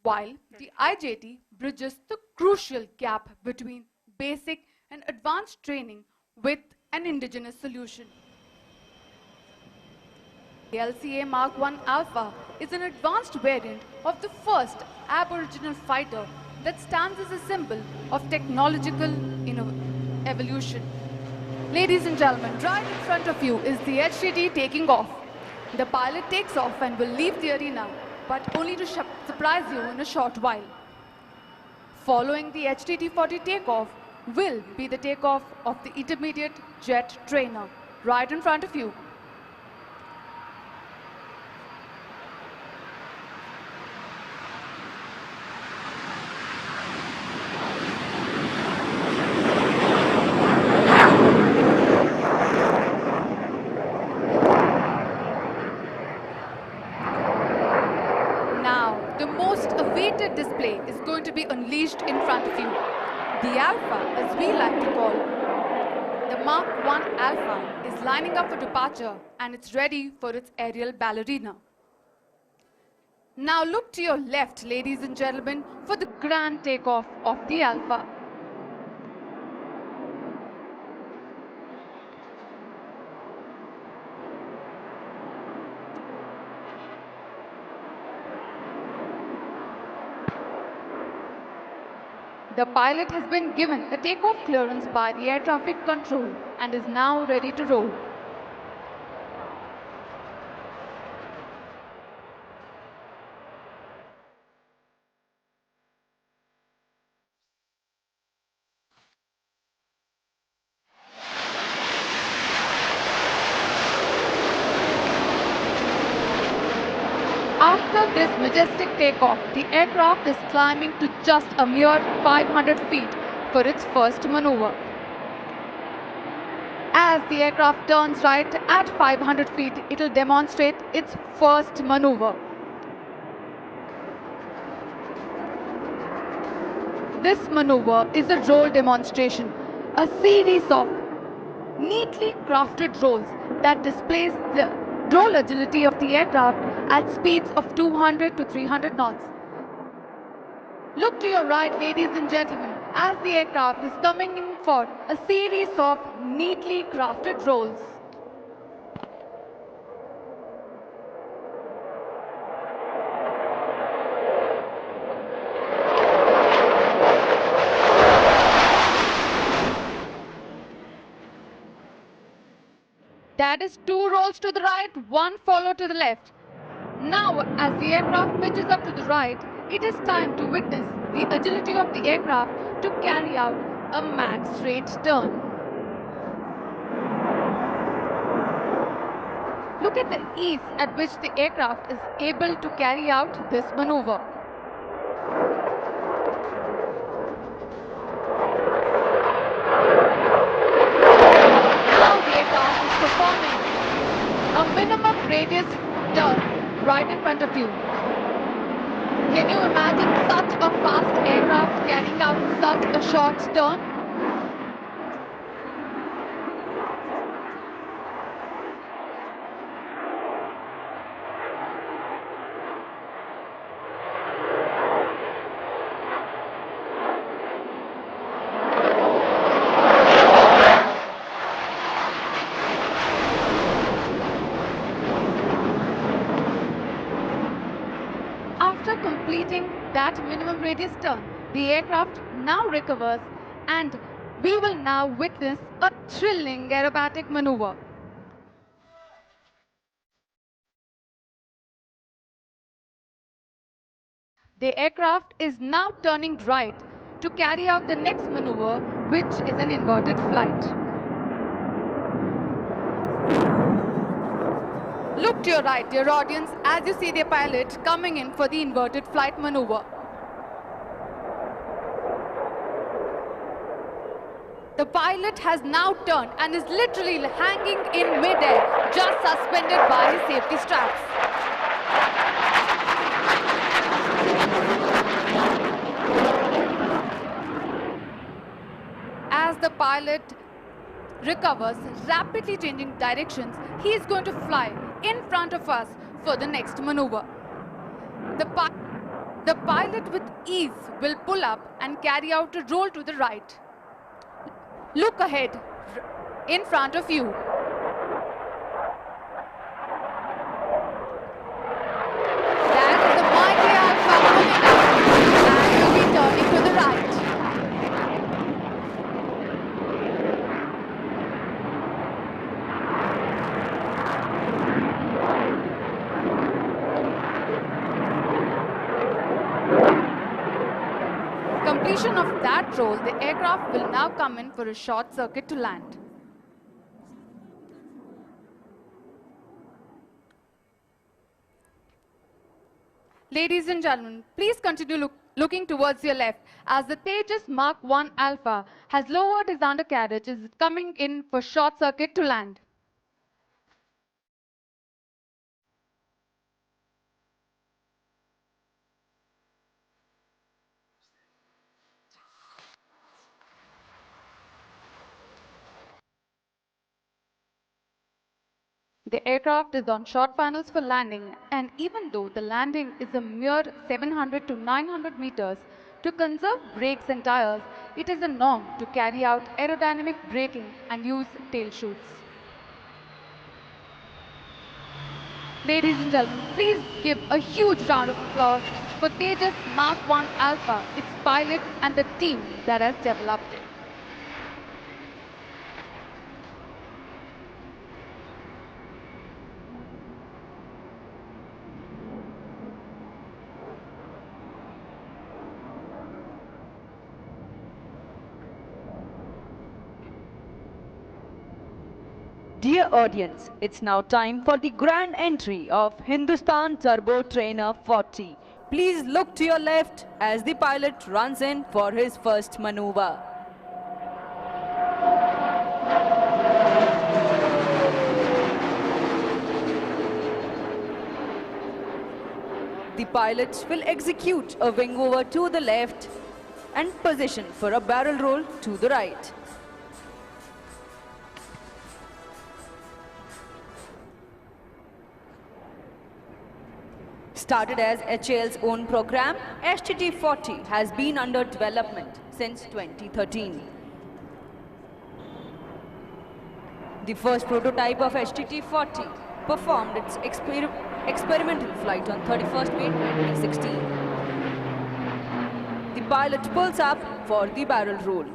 while the IJT bridges the crucial gap between basic and advanced training with an indigenous solution. The LCA Mark 1 Alpha is an advanced variant of the first Aboriginal fighter that stands as a symbol of technological evolution. Ladies and gentlemen, right in front of you is the HTT taking off. The pilot takes off and will leave the arena, but only to surprise you in a short while. Following the HTT-40 takeoff will be the takeoff of the intermediate jet trainer, right in front of you. Display is going to be unleashed in front of you. The Alpha, as we like to call the Mark 1 Alpha, is lining up for departure and it's ready for its aerial ballerina. Now look to your left, ladies and gentlemen, for the grand takeoff of the Alpha. The pilot has been given a takeoff clearance by the air traffic control and is now ready to roll. After this majestic takeoff, the aircraft is climbing to just a mere 500 feet for its first maneuver. As the aircraft turns right at 500 feet, it will demonstrate its first maneuver. This maneuver is a roll demonstration, a series of neatly crafted rolls that displays the roll agility of the aircraft at speeds of 200 to 300 knots. Look to your right, ladies and gentlemen, as the aircraft is coming in for a series of neatly crafted rolls. That is 2 rolls to the right, 1 follow to the left. Now, as the aircraft pitches up to the right, it is time to witness the agility of the aircraft to carry out a mad straight turn. Look at the ease at which the aircraft is able to carry out this maneuver. Now the aircraft is performing a minimum radius turn right in front of you. Can you imagine such a fast aircraft carrying out such a short turn? After completing that minimum radius turn, the aircraft now recovers and we will now witness a thrilling aerobatic maneuver. The aircraft is now turning right to carry out the next maneuver, which is an inverted flight. Look to your right, dear audience, as you see the pilot coming in for the inverted flight maneuver. The pilot has now turned and is literally hanging in mid-air, just suspended by his safety straps. As the pilot recovers, rapidly changing directions, he is going to fly in front of us for the next maneuver. The pilot with ease will pull up and carry out a roll to the right. Look ahead, in front of you. That is the mighty Alpha coming up and will be turning to the right. Completion of that roll, the aircraft will now come in for a short circuit to land. Ladies and gentlemen, please continue looking towards your left as the Tejas Mark 1 Alpha has lowered his undercarriage, is coming in for short circuit to land. The aircraft is on short finals for landing, and even though the landing is a mere 700 to 900 meters, to conserve brakes and tires, it is a norm to carry out aerodynamic braking and use tail chutes. Ladies and gentlemen, please give a huge round of applause for Tejas Mark 1 Alpha, its pilot and the team that has developed it. Dear audience, it's now time for the grand entry of Hindustan Turbo Trainer 40. Please look to your left as the pilot runs in for his first maneuver. The pilot will execute a wing over to the left and position for a barrel roll to the right. Started as HAL's own program, HTT-40 has been under development since 2013. The first prototype of HTT-40 performed its experimental flight on 31st May 2016. The pilot pulls up for the barrel roll.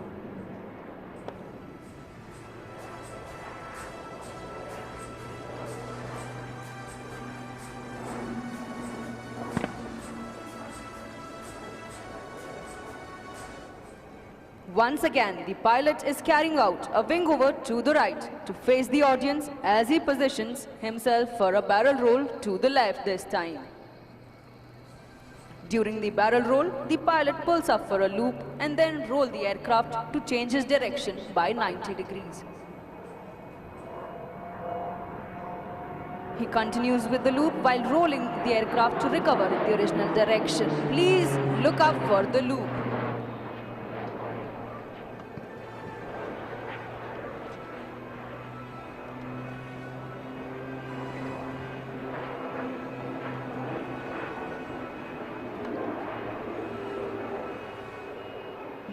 Once again, the pilot is carrying out a wing over to the right to face the audience as he positions himself for a barrel roll to the left this time. During the barrel roll, the pilot pulls up for a loop and then roll the aircraft to change his direction by 90 degrees. He continues with the loop while rolling the aircraft to recover in the original direction. Please look up for the loop.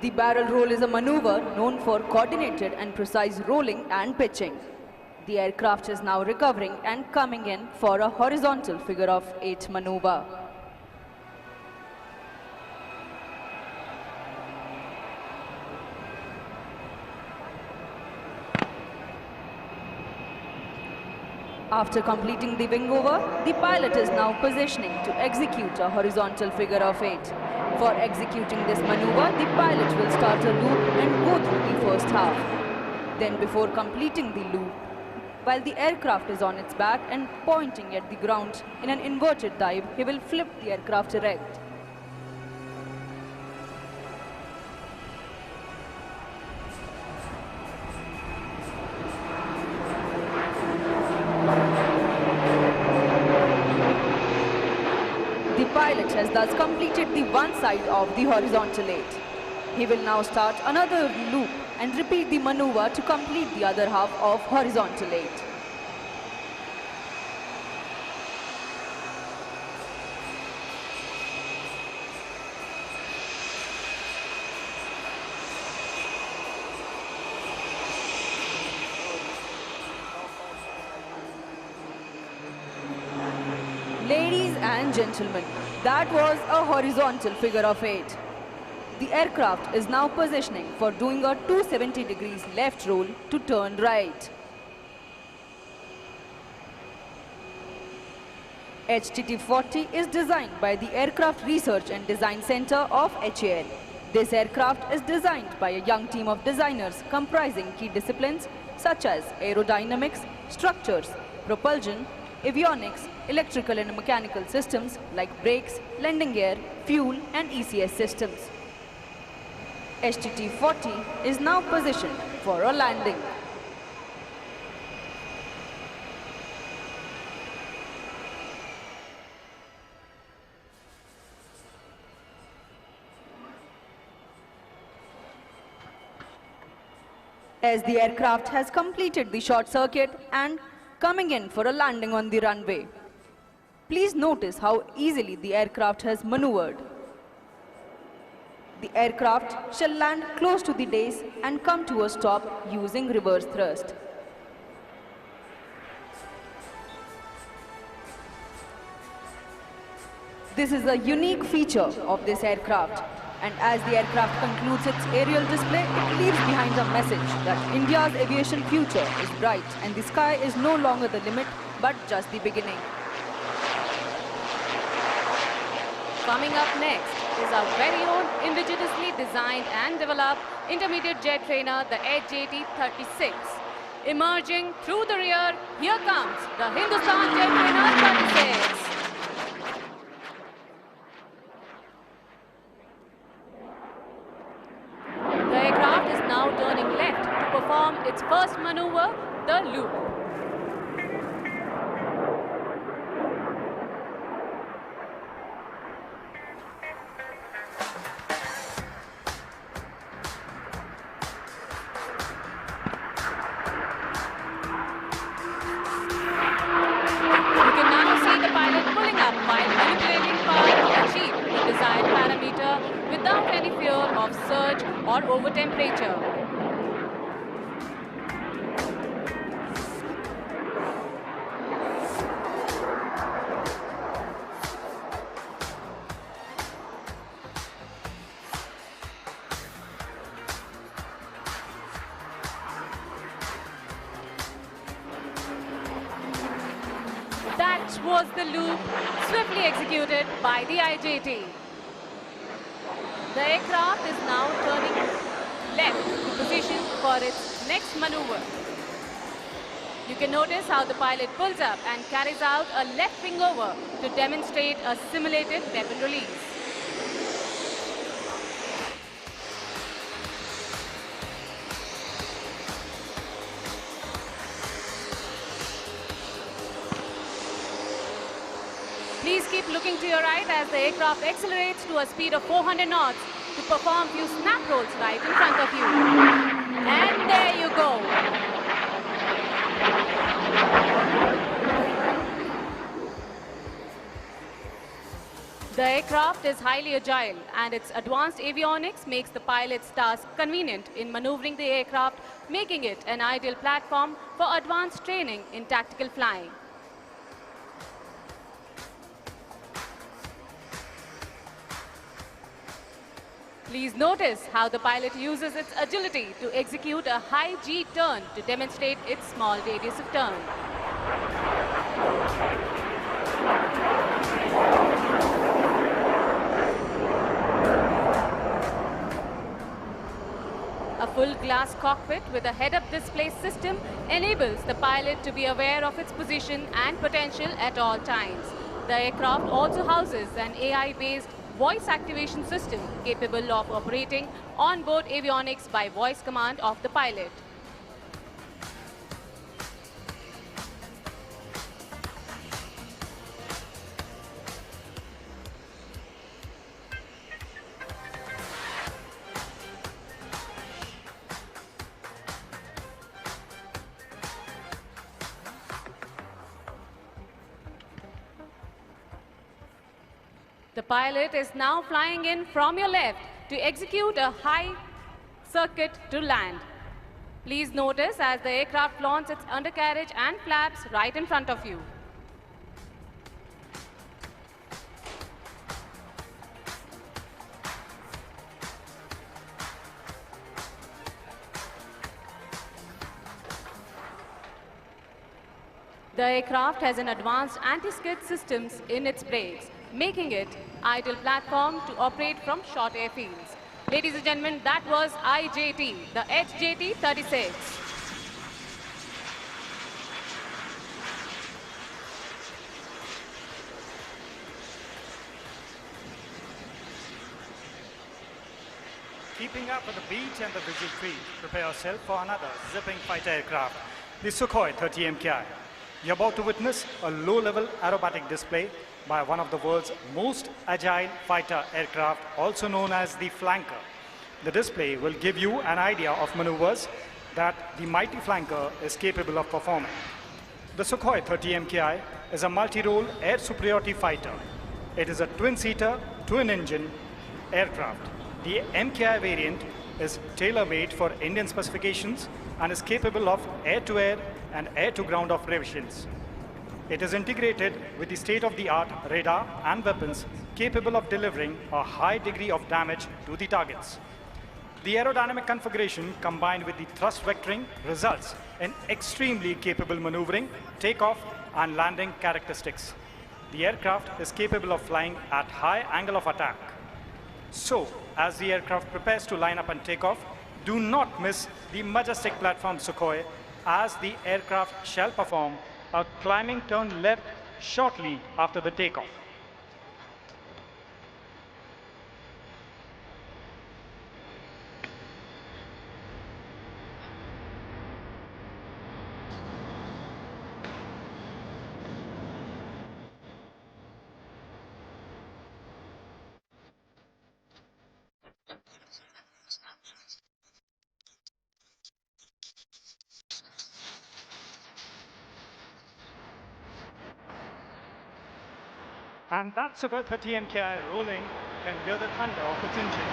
The barrel roll is a maneuver known for coordinated and precise rolling and pitching. The aircraft is now recovering and coming in for a horizontal figure of 8 maneuver. After completing the wing over, the pilot is now positioning to execute a horizontal figure of 8. For executing this maneuver, the pilot will start a loop and go through the first half. Then before completing the loop, while the aircraft is on its back and pointing at the ground in an inverted dive, he will flip the aircraft erect. The pilot has thus completed the one side of the horizontal 8. He will now start another loop and repeat the maneuver to complete the other half of horizontal 8. Ladies and gentlemen, that was a horizontal figure of 8. The aircraft is now positioning for doing a 270 degrees left roll to turn right. HTT-40 is designed by the Aircraft Research and Design Center of HAL. This aircraft is designed by a young team of designers comprising key disciplines such as aerodynamics, structures, propulsion, avionics, electrical and mechanical systems like brakes, landing gear, fuel and ECS systems. HTT-40 is now positioned for a landing. As the aircraft has completed the short circuit and coming in for a landing on the runway. Please notice how easily the aircraft has maneuvered. The aircraft shall land close to the dais and come to a stop using reverse thrust. This is a unique feature of this aircraft, and as the aircraft concludes its aerial display, it leaves behind a message that India's aviation future is bright and the sky is no longer the limit but just the beginning. Coming up next is our very own indigenously designed and developed intermediate jet trainer, the Edge JT-36. Emerging through the rear, here comes the Hindustan Jet Trainer 36. The aircraft is now turning left to perform its first maneuver, the loop. Or over temperature. That was the loop swiftly executed by the IJT. The aircraft is now turning left to position for its next maneuver. You can notice how the pilot pulls up and carries out a left wing over to demonstrate a simulated weapon release. Please keep looking to your right as the aircraft accelerates to a speed of 400 knots to perform few snap rolls right in front of you. And there you go. The aircraft is highly agile and its advanced avionics makes the pilot's task convenient in maneuvering the aircraft, making it an ideal platform for advanced training in tactical flying. Please notice how the pilot uses its agility to execute a high G turn to demonstrate its small radius of turn. A full glass cockpit with a head-up display system enables the pilot to be aware of its position and potential at all times. The aircraft also houses an AI-based voice activation system capable of operating on-board avionics by voice command of the pilot. The pilot is now flying in from your left to execute a high circuit to land. Please notice as the aircraft flaunts its undercarriage and flaps right in front of you. The aircraft has an advanced anti-skid systems in its brakes, making it ideal platform to operate from short airfields. Ladies and gentlemen, that was IJT, the HJT-36. Keeping up with the beat and the visual treat, prepare yourself for another zipping fighter aircraft, the Sukhoi 30 MKI. You're about to witness a low-level aerobatic display by one of the world's most agile fighter aircraft, also known as the Flanker. The display will give you an idea of maneuvers that the mighty Flanker is capable of performing. The Sukhoi 30 MKI is a multi-role air superiority fighter. It is a twin-seater, twin-engine aircraft. The MKI variant is tailor-made for Indian specifications and is capable of air-to-air and air-to-ground operations. It is integrated with the state-of-the-art radar and weapons capable of delivering a high degree of damage to the targets. The aerodynamic configuration combined with the thrust vectoring results in extremely capable maneuvering, takeoff and landing characteristics. The aircraft is capable of flying at high angle of attack. So, as the aircraft prepares to line up and take off, do not miss the majestic platform Sukhoi, as the aircraft shall perform a climbing turn left shortly after the takeoff. And that Sukhoi 30 MKI rolling can hear the thunder of its engine.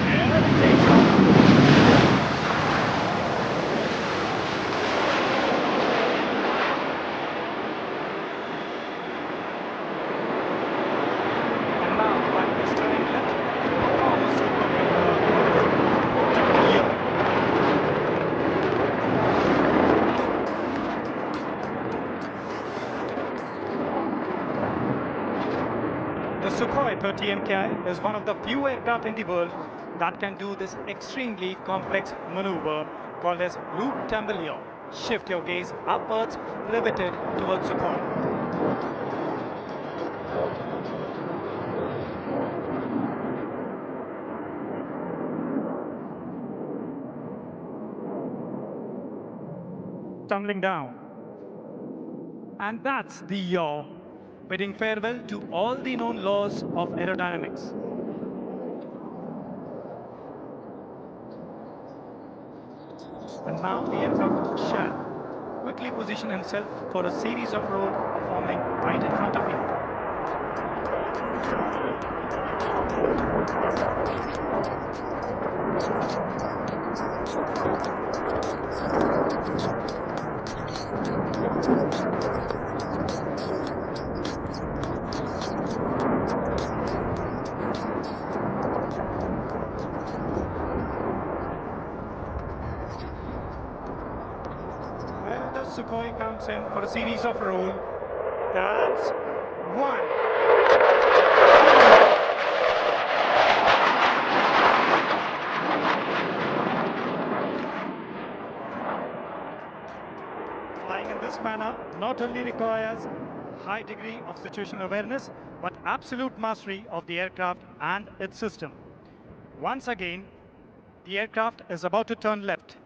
And it takes off. And now, while it's turning left, it performs The Sukhoi 30 MKI is one of the few aircraft in the world that can do this extremely complex maneuver called as loop tambouille. Shift your gaze upwards, pivoted towards Sukhoi. Tumbling down. And that's the yaw, bidding farewell to all the known laws of aerodynamics. And now the aircraft shall quickly position himself for a series of roll forming right in front of you. When the Sukhoi comes in for a series of roll, that's one. Flying in this manner not only requires high degree of situational awareness, but absolute mastery of the aircraft and its system. Once again, the aircraft is about to turn left.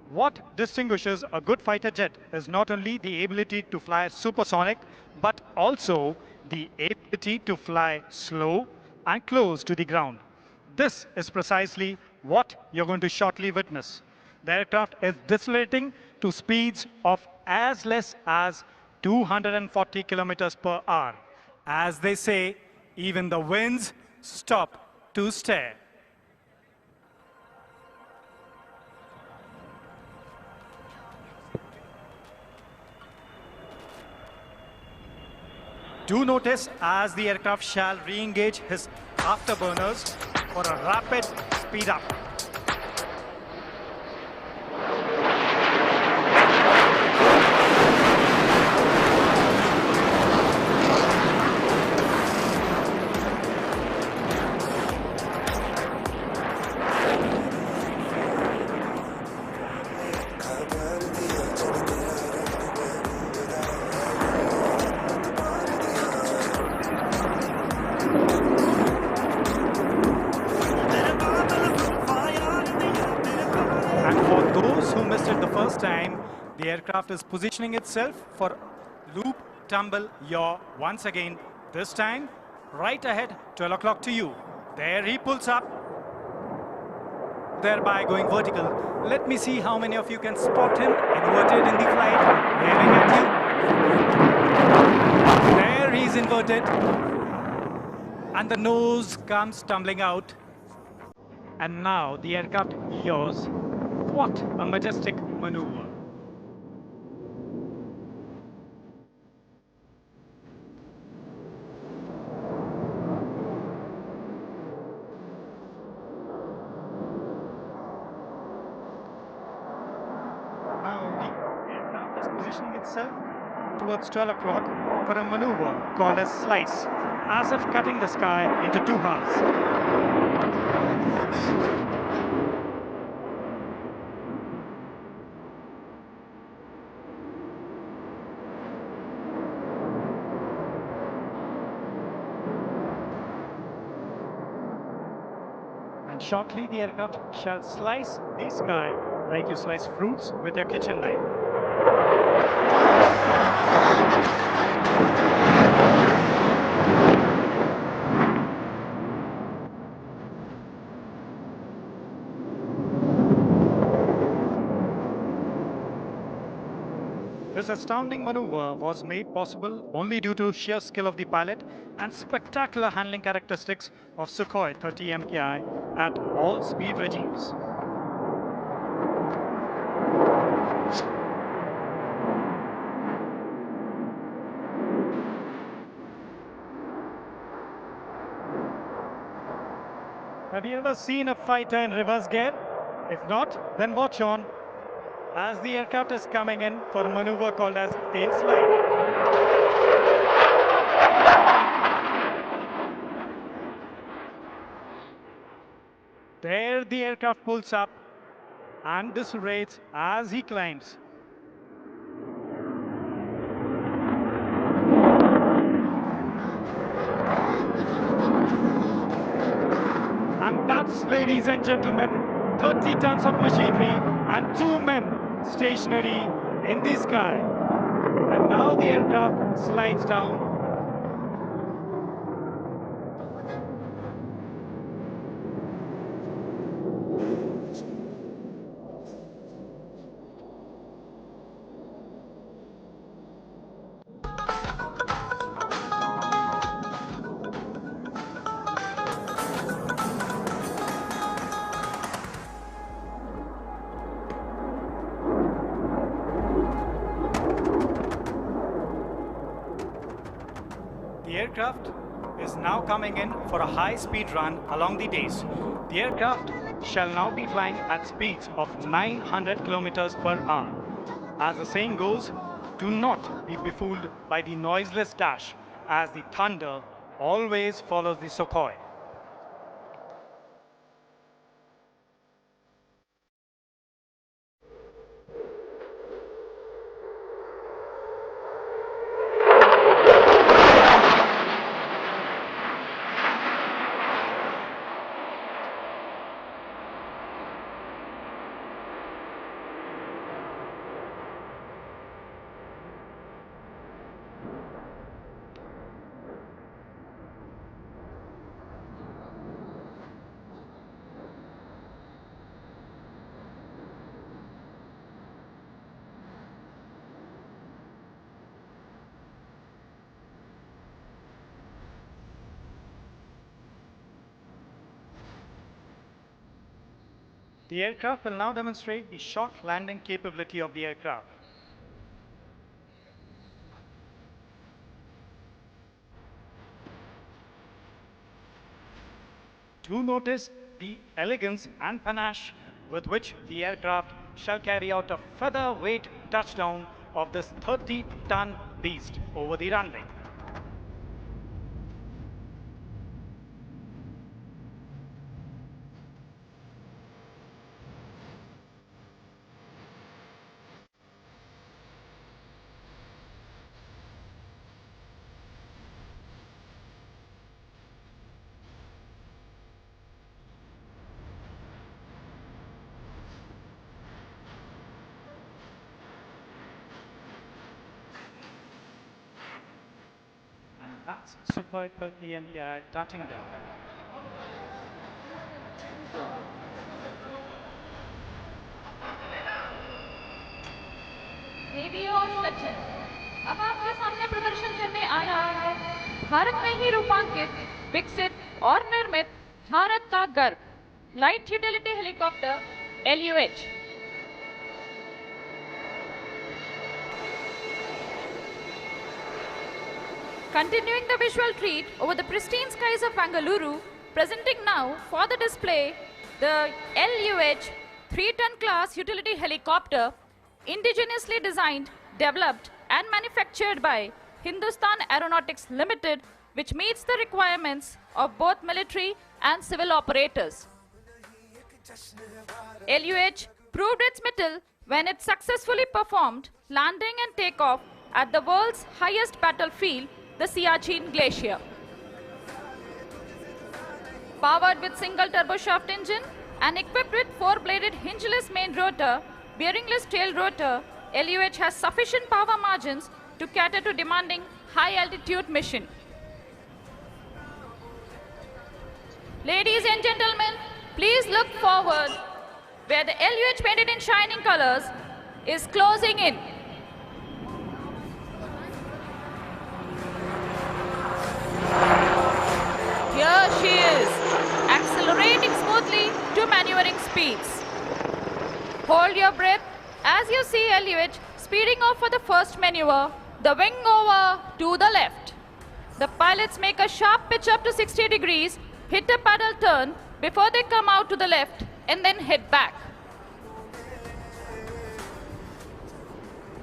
What distinguishes a good fighter jet is not only the ability to fly supersonic, but also the ability to fly slow and close to the ground. This is precisely what you're going to shortly witness. The aircraft is decelerating to speeds of as less as 240 kilometers per hour. As they say, even the winds stop to stare. Do notice as the aircraft shall re-engage his afterburners for a rapid speed up. The aircraft is positioning itself for loop, tumble, yaw once again. This time, right ahead, 12 o'clock to you. There he pulls up, thereby going vertical. Let me see how many of you can spot him inverted in the flight, waving at you. There he's inverted, and the nose comes tumbling out. And now the aircraft yaws. What a majestic maneuver. Positioning itself towards 12 o'clock for a maneuver called a slice, as if cutting the sky into two halves. And shortly the aircraft shall slice the sky like you slice fruits with your kitchen knife. This astounding maneuver was made possible only due to sheer skill of the pilot and spectacular handling characteristics of Sukhoi 30 MKI at all speed regimes. Have you ever seen a fighter in reverse gear? If not, then watch on, as the aircraft is coming in for a maneuver called as tail slide. There the aircraft pulls up and decelerates as he climbs. And that's, ladies and gentlemen, 30 tons of machinery and 2 men stationary in the sky. And now the aircraft slides down. The aircraft is now coming in for a high-speed run along the days. The aircraft shall now be flying at speeds of 900 kilometers per hour. As the saying goes, do not be befooled by the noiseless dash, as the thunder always follows the Sukhoi. The aircraft will now demonstrate the short landing capability of the aircraft. Do notice the elegance and panache with which the aircraft shall carry out a featherweight touchdown of this 30-ton beast over the runway. That's superbly and darting down. देवी और सज्जन, अब आपके सामने प्रदर्शन करने आ रहा है भारत में ही रूपांकित, विकसित और निर्मित भारत का गर्व light utility helicopter LUH। Continuing the visual treat over the pristine skies of Bangalore, presenting now for the display the LUH 3-ton class utility helicopter, indigenously designed, developed and manufactured by Hindustan Aeronautics Limited, which meets the requirements of both military and civil operators. LUH proved its mettle when it successfully performed landing and takeoff at the world's highest battlefield, the Siachen Glacier. Powered with single turboshaft engine and equipped with 4-bladed hingeless main rotor, bearingless tail rotor, LUH has sufficient power margins to cater to demanding high-altitude mission. Ladies and gentlemen, please look forward where the LUH painted in shining colors is closing in. Here she is, accelerating smoothly to maneuvering speeds. Hold your breath as you see LUH speeding off for the first maneuver, the wing over to the left. The pilots make a sharp pitch up to 60 degrees, hit a paddle turn before they come out to the left and then head back.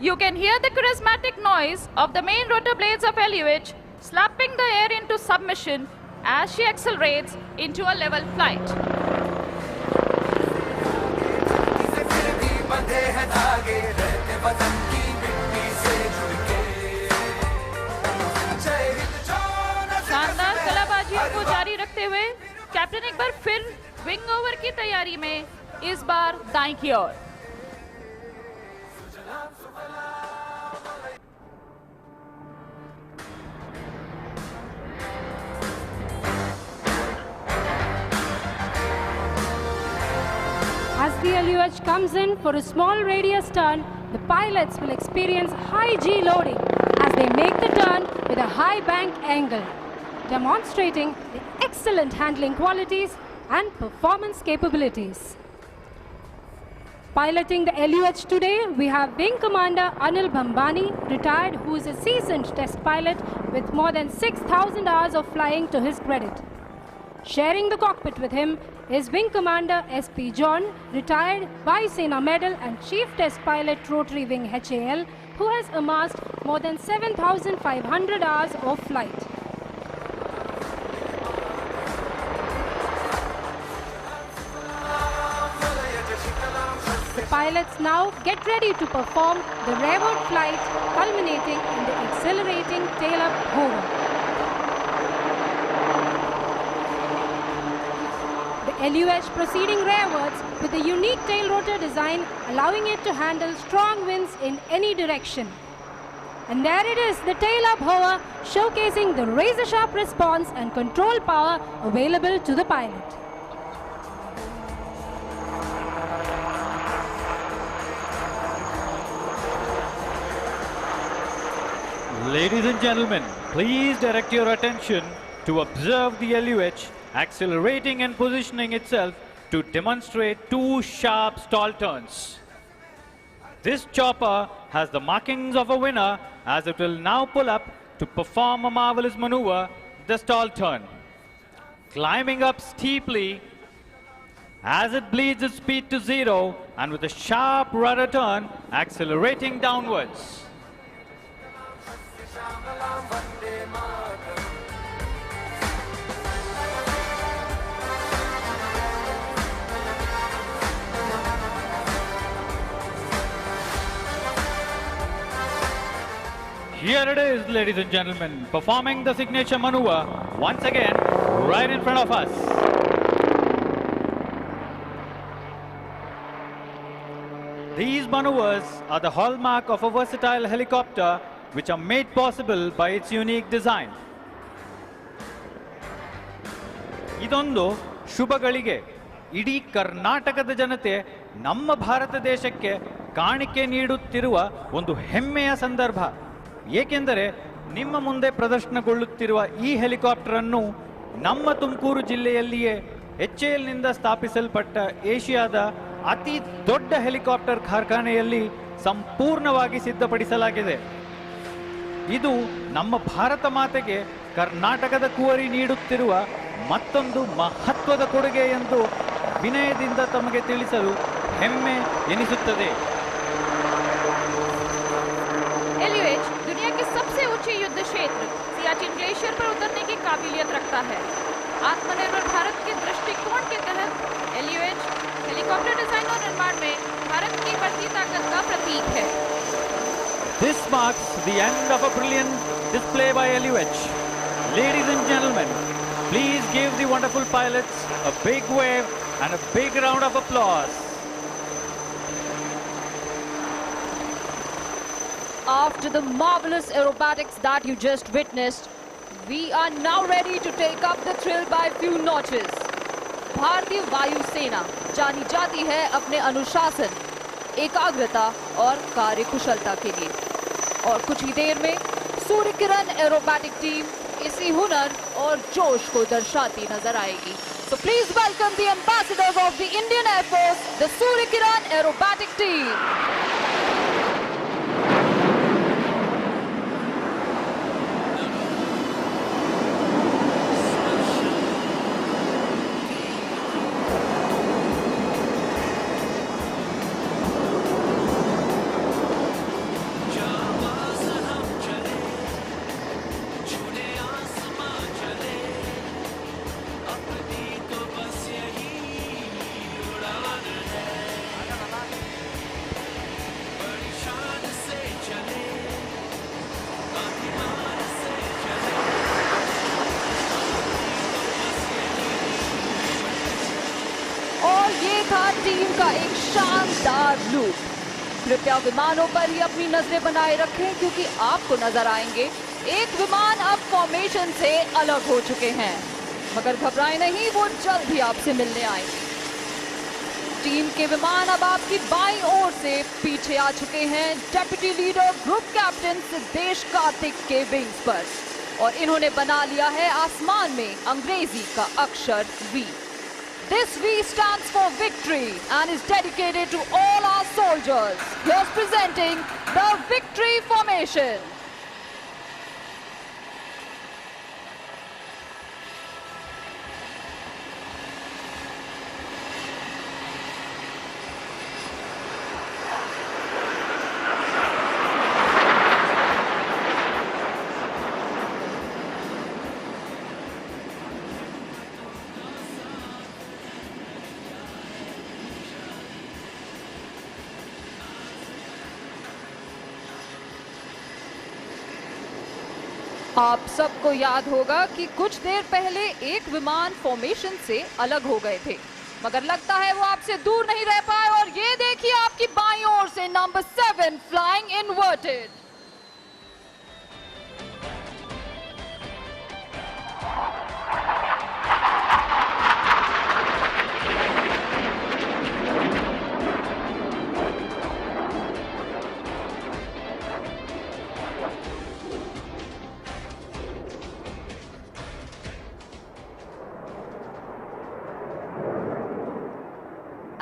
You can hear the charismatic noise of the main rotor blades of LUH slapping the air into submission as she accelerates into a level flight. शानदार कलाबाजियों को जारी रखते हुए captain एक बार फिर wing over की तैयारी में, इस बार दाईं की ओर। As the LUH comes in for a small radius turn, the pilots will experience high G loading as they make the turn with a high bank angle, demonstrating the excellent handling qualities and performance capabilities. Piloting the LUH today, we have Wing Commander Anil Bhambani, retired, who is a seasoned test pilot with more than 6,000 hours of flying to his credit. Sharing the cockpit with him is Wing Commander SP John, retired, Vaisena Medal and Chief Test Pilot Rotary Wing HAL, who has amassed more than 7,500 hours of flight. The pilots now get ready to perform the rearward flight, culminating in the accelerating tail-up hover. LUH proceeding rearwards with a unique tail rotor design, allowing it to handle strong winds in any direction. And there it is, the tail-up hover, showcasing the razor-sharp response and control power available to the pilot. Ladies and gentlemen, please direct your attention to observe the LUH accelerating and positioning itself to demonstrate 2 sharp stall turns. This chopper has the markings of a winner as it will now pull up to perform a marvelous maneuver, the stall turn. Climbing up steeply as it bleeds its speed to 0 and with a sharp rudder turn accelerating downwards. Here it is, ladies and gentlemen, performing the signature maneuver once again right in front of us. These maneuvers are the hallmark of a versatile helicopter which are made possible by its unique design. ಇದೊಂದು ಶುಭ ಗಳಿಗೆ ಇಡೀ ಕರ್ನಾಟಕದ ಜನತೆ ನಮ್ಮ ಭಾರತ ದೇಶಕ್ಕೆ ಕಾಣಿಕೆ ನೀಡುತ್ತಿರುವ ಒಂದು ಹೆಮ್ಮೆಯ ಸಂದರ್ಭ. ಏಕೆಂದರೆ ನಿಮ್ಮ ಮುಂದೆ ಪ್ರದರ್ಶನಗೊಳ್ಳುತ್ತಿರುವ ಈ ಹೆಲಿಕಾಪ್ಟರ್ ಅನ್ನು ನಮ್ಮ ತುಮಕೂರು ಜಿಲ್ಲೆಯಲ್ಲಿಯೇ HAL ನಿಂದ ಸ್ಥಾಪಿಸಲ್ಪಟ್ಟ ಏಷ್ಯಾದ ಅತಿ ದೊಡ್ಡ ಹೆಲಿಕಾಪ್ಟರ್ ಕಾರ್ಖಾನೆಯಲ್ಲಿ ಸಂಪೂರ್ಣವಾಗಿ ಸಿದ್ಧಪಡಿಸಲಾಗಿದೆ. ಇದು ನಮ್ಮ ಭಾರತ ಮಾತೆಗೆ ಕರ್ನಾಟಕದ ಕುವರಿ ನೀಡುತ್ತಿರುವ ಮತ್ತೊಂದು ಮಹತ್ವದ ಕೊಡುಗೆ ಎಂದು ವಿನಯದಿಂದ ತಮಗೆ ತಿಳಿಸಲು ಹೆಮ್ಮೆ ಎನಿಸುತ್ತದೆ. LUH दुनिया के सबसे ऊंचे युद्ध क्षेत्र सियाचिन ग्लेशियर पर उतरने की काबिलियत रखता है. आत्मनिर्भर भारत के दृष्टिकोण के तहत LUH हेलीकॉप्टर डिजाइन और निर्माण में भारत की बढ़ती ताकत का प्रतीक है. This marks the end of a brilliant display by LUH. Ladies and gentlemen, please give the wonderful pilots a big wave and a big round of applause. After the marvelous aerobatics that you just witnessed, we are now ready to take up the thrill by few notches. भारतीय वायु सेना जानी जाती है अपने अनुशासन, एकाग्रता और कार्यकुशलता के लिए, और कुछ ही देर में सूर्य किरण एरोबैटिक टीम इसी हुनर और जोश को दर्शाती नजर आएगी. So please welcome the ambassadors of the Indian Air Force, the Surya Kiran Aerobatic Team. Team का एक शानदार लुक. कृपया विमानों पर ही अपनी नजरें बनाए रखें क्योंकि आपको नजर आएंगे एक विमान अब फॉर्मेशन से अलग हो चुके हैं. मगर घबराएं नहीं, वो जल्द ही आपसे मिलने आएंगे. टीम के विमान अब आपकी बाईं ओर से पीछे आ चुके हैं deputy leader group captain Siddhesh Kartik के विंग्स पर, और इन्होंने बना लिया है आसमान में अंग्रेजी का अक्षर V. This V stands for victory and is dedicated to all our soldiers. Here's presenting the Victory Formation. आप सबको याद होगा कि कुछ देर पहले एक विमान फॉर्मेशन से अलग हो गए थे, मगर लगता है वो आपसे दूर नहीं रह पाए. और ये देखिए आपकी बाईं ओर से number 7 flying inverted.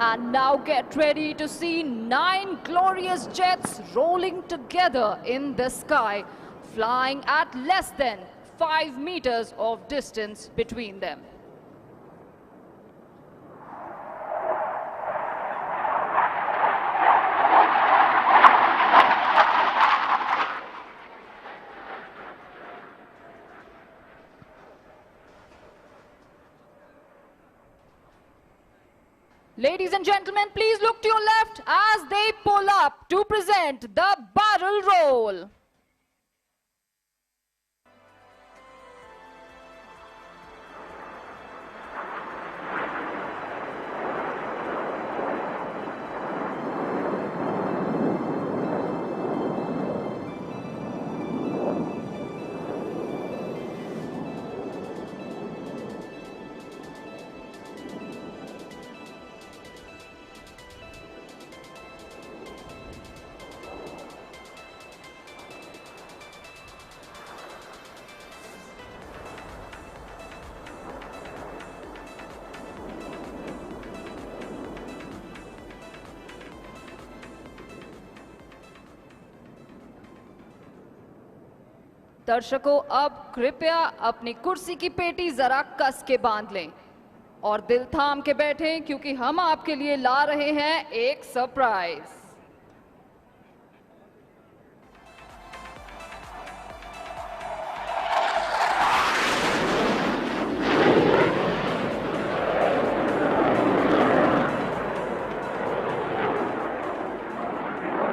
And now get ready to see 9 glorious jets rolling together in the sky, flying at less than 5 meters of distance between them. Ladies and gentlemen, please look to your left as they pull up to present the barrel roll. दर्शकों, अब कृपया अपनी कुर्सी की पेटी जरा कस के बांध लें और दिल थाम के बैठें, क्योंकि हम आपके लिए ला रहे हैं एक surprise.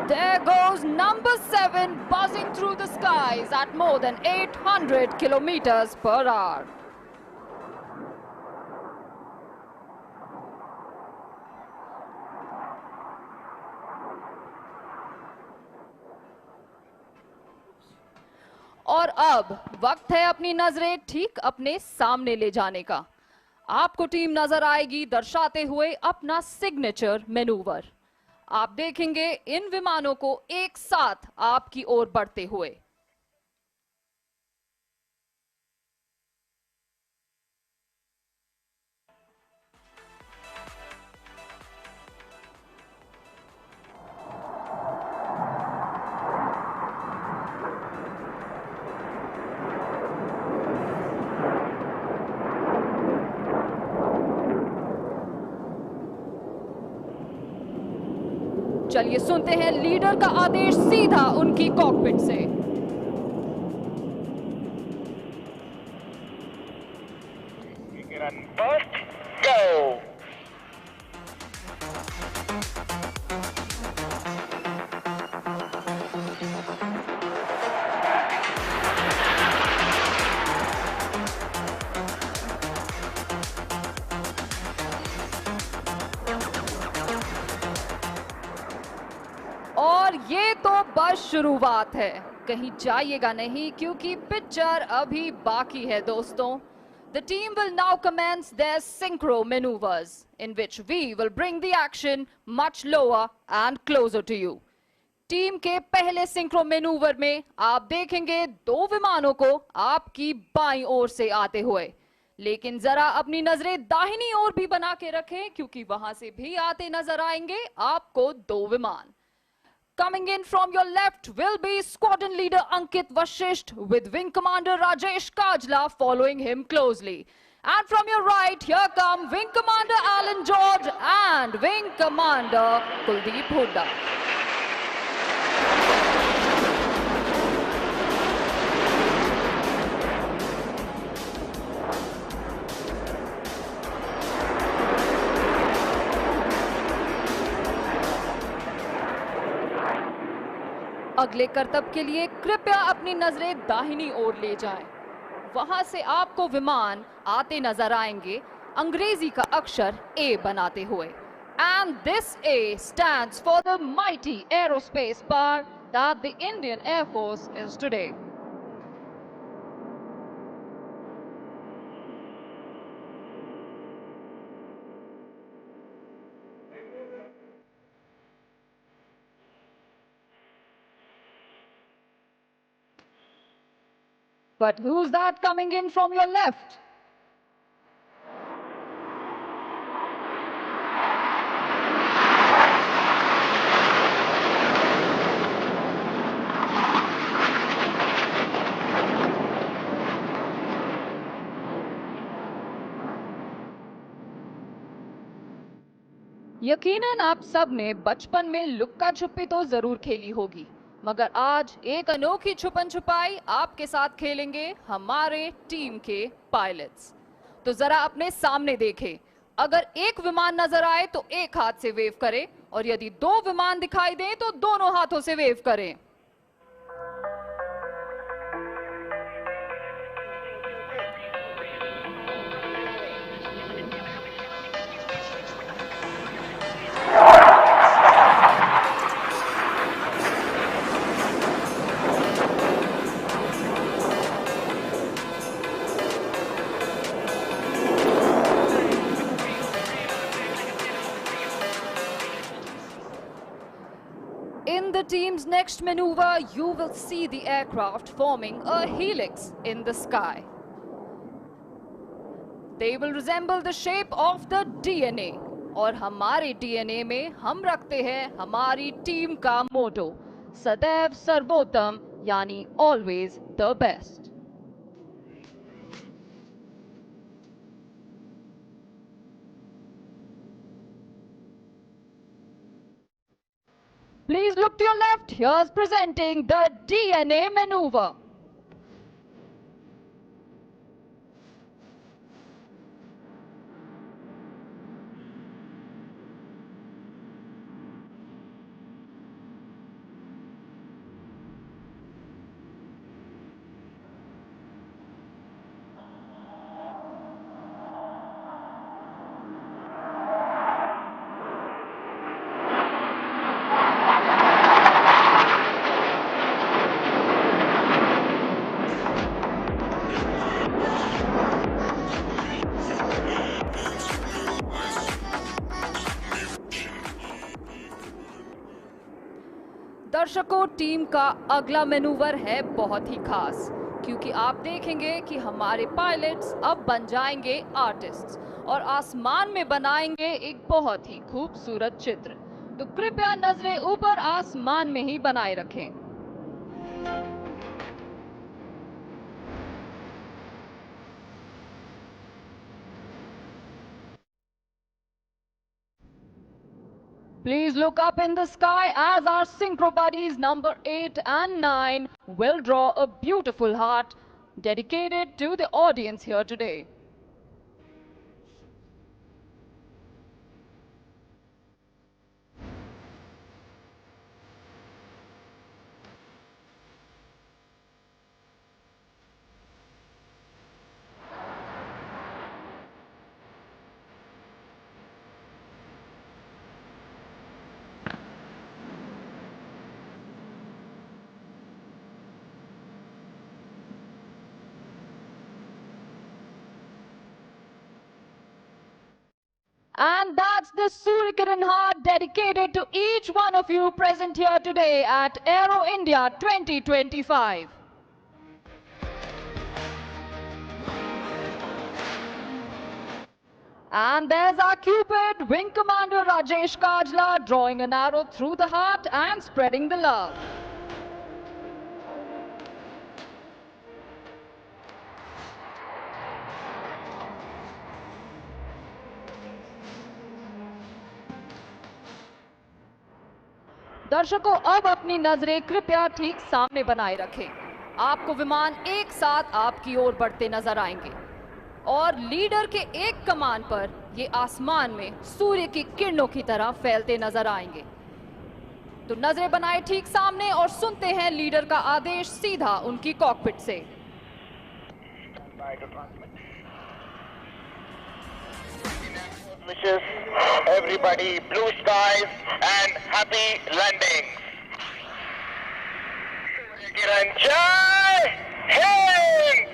There goes number 7 buzzing through the skies at more than 800 kilometers per hour. और अब वक्त है अपनी नजरें ठीक अपने सामने ले जाने का। आपको टीम नजर आएगी दर्शाते हुए अपना सिग्नेचर मैनूवर। आप देखेंगे इन विमानों को एक साथ आपकी ओर बढ़ते हुए। चलिए सुनते हैं लीडर का आदेश सीधा उनकी कॉकपिट से। First, go! और ये तो बस शुरुआत है, कहीं जाइएगा नहीं क्योंकि पिक्चर अभी बाकी है दोस्तों। The team will now commence their synchro maneuvers, in which we will bring the action much lower and closer to you. Team के पहले सिंक्रो मैनूवर में आप देखेंगे 2 विमानों को आपकी बाईं ओर से आते हुए, लेकिन जरा अपनी नजरें दाहिनी ओर भी बना के रखें क्योंकि वहां से भी आते नजर आएंगे आपको 2 विमान। Coming in from your left will be Squadron Leader Ankit Vashisht with Wing Commander Rajesh Kajla following him closely. And from your right, here come Wing Commander Alan George and Wing Commander Kuldeep Hooda. अगले करतब के लिए कृपया अपनी नजरें दाहिनी ओर ले जाएं। वहां से आपको विमान आते नजर आएंगे अंग्रेजी का अक्षर A बनाते हुए। And this A stands for the mighty aerospace power that the Indian Air Force is today. But who's that coming in from your left? यकीनन आप सब ने बचपन में लुक्का छुपी तो जरूर खेली होगी, मगर आज एक अनोखी छुपन छुपाई आपके साथ खेलेंगे हमारे टीम के पायलट्स। तो जरा अपने सामने देखें, अगर एक विमान नजर आए तो एक हाथ से वेव करें और यदि दो विमान दिखाई दें तो दोनों हाथों से वेव करें। In the team's next maneuver, you will see the aircraft forming a helix in the sky. They will resemble the shape of the DNA. और हमारे DNA में हम रखते हैं हमारी टीम का मोटो, सदैव सर्वोत्तम, यानी always the best. Please look to your left. Here's presenting the DNA maneuver. दर्शकों, टीम का अगला मैनूवर है बहुत ही खास, क्योंकि आप देखेंगे कि हमारे पायलट्स अब बन जाएंगे आर्टिस्ट्स और आसमान में बनाएंगे एक बहुत ही खूबसूरत चित्र। तो कृपया नजरें ऊपर आसमान में ही बनाए रखें। Please look up in the sky as our synchro buddies number 8 and 9 will draw a beautiful heart dedicated to the audience here today. And that's the Suryakiran heart dedicated to each one of you present here today at Aero India 2025. And there's our Cupid, Wing Commander Rajesh Kajla, drawing an arrow through the heart and spreading the love. दर्शकों, अब अपनी नजरें कृपया ठीक सामने बनाए रखें। आपको विमान एक साथ आपकी ओर बढ़ते नजर आएंगे और लीडर के एक कमान पर ये आसमान में सूर्य की किरणों की तरह फैलते नजर आएंगे। तो नजरें बनाए ठीक सामने और सुनते हैं लीडर का आदेश सीधा उनकी कॉकपिट से। Wishes everybody blue skies and happy landings. Suryakiran Jai Hind!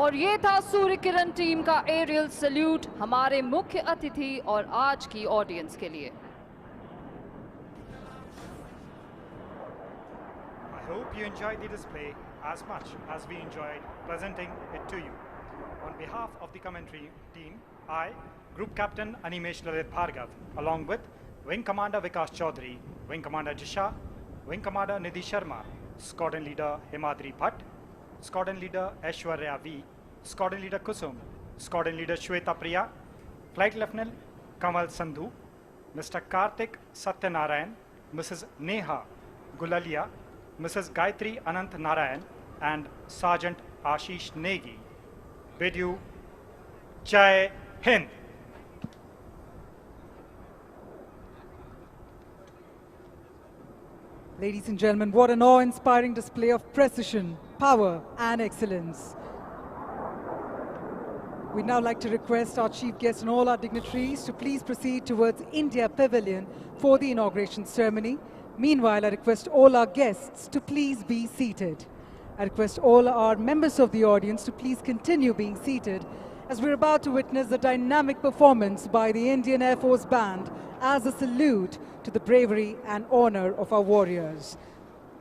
और ये था सूर्य किरण टीम का एरियल सल्यूट हमारे मुख्य अतिथि और आज की ऑडियंस के लिए। I hope you enjoyed the display as much as we enjoyed presenting it to you. On behalf of the commentary team, I, Group Captain Animesh Lalit Bhargav, along with Wing Commander Vikas Chaudhary, Wing Commander Jisha, Wing Commander Nidhi Sharma, Squadron Leader Himadri Bhatt, Squadron Leader Aishwarya V, Squadron Leader Kusum, Squadron Leader Shweta Priya, Flight Lieutenant Kamal Sandhu, Mr. Karthik Satyanarayan, Mrs. Neha Gulalia, Mrs. Gayatri Anant Narayan, and Sergeant Ashish Negi. Bid you Jai Hind. Ladies and gentlemen, what an awe-inspiring display of precision, power and excellence. We'd now like to request our chief guests and all our dignitaries to please proceed towards India Pavilion for the inauguration ceremony. Meanwhile, I request all our guests to please be seated. I request all our members of the audience to please continue being seated as we're about to witness the dynamic performance by the Indian Air Force Band as a salute to the bravery and honor of our warriors.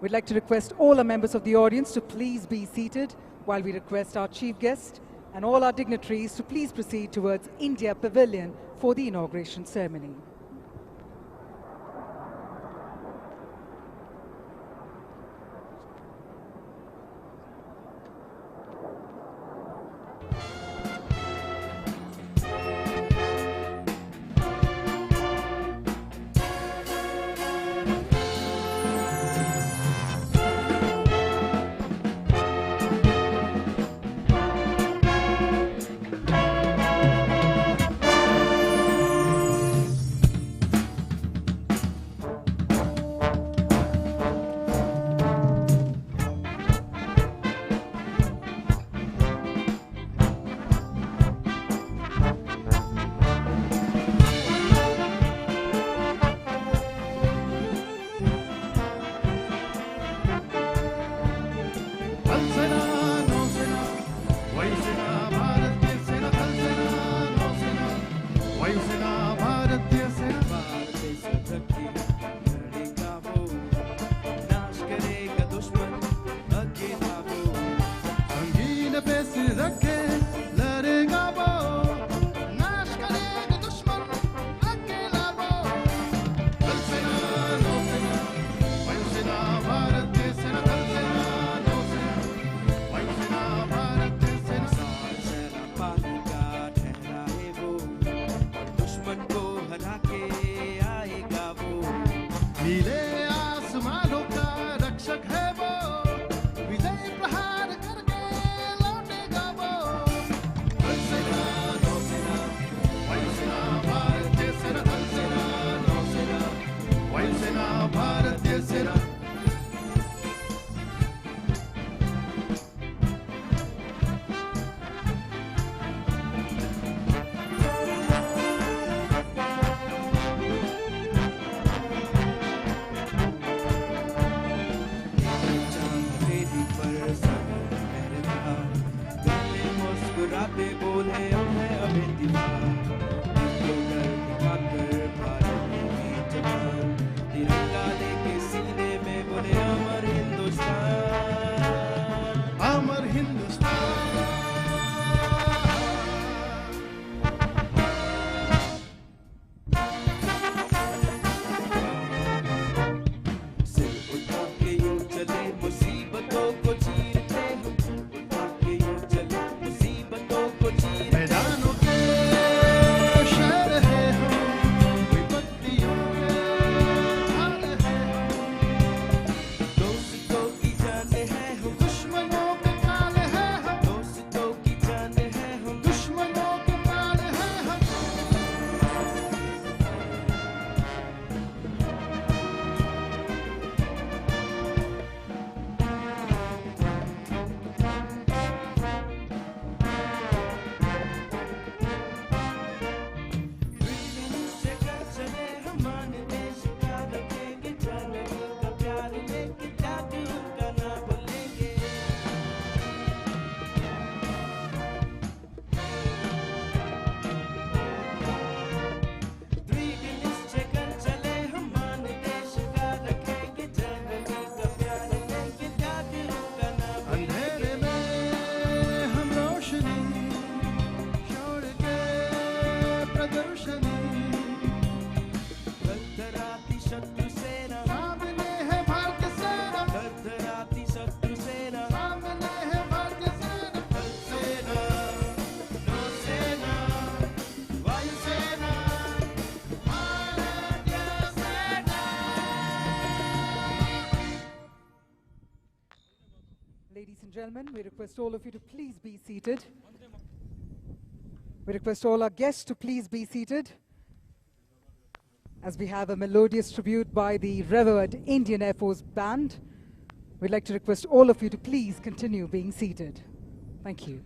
We'd like to request all our members of the audience to please be seated while we request our chief guest and all our dignitaries to please proceed towards India Pavilion for the inauguration ceremony. gentlemen, we request all of you to please be seated. We request all our guests to please be seated as we have a melodious tribute by the revered Indian Air Force Band. We'd like to request all of you to please continue being seated. Thank you.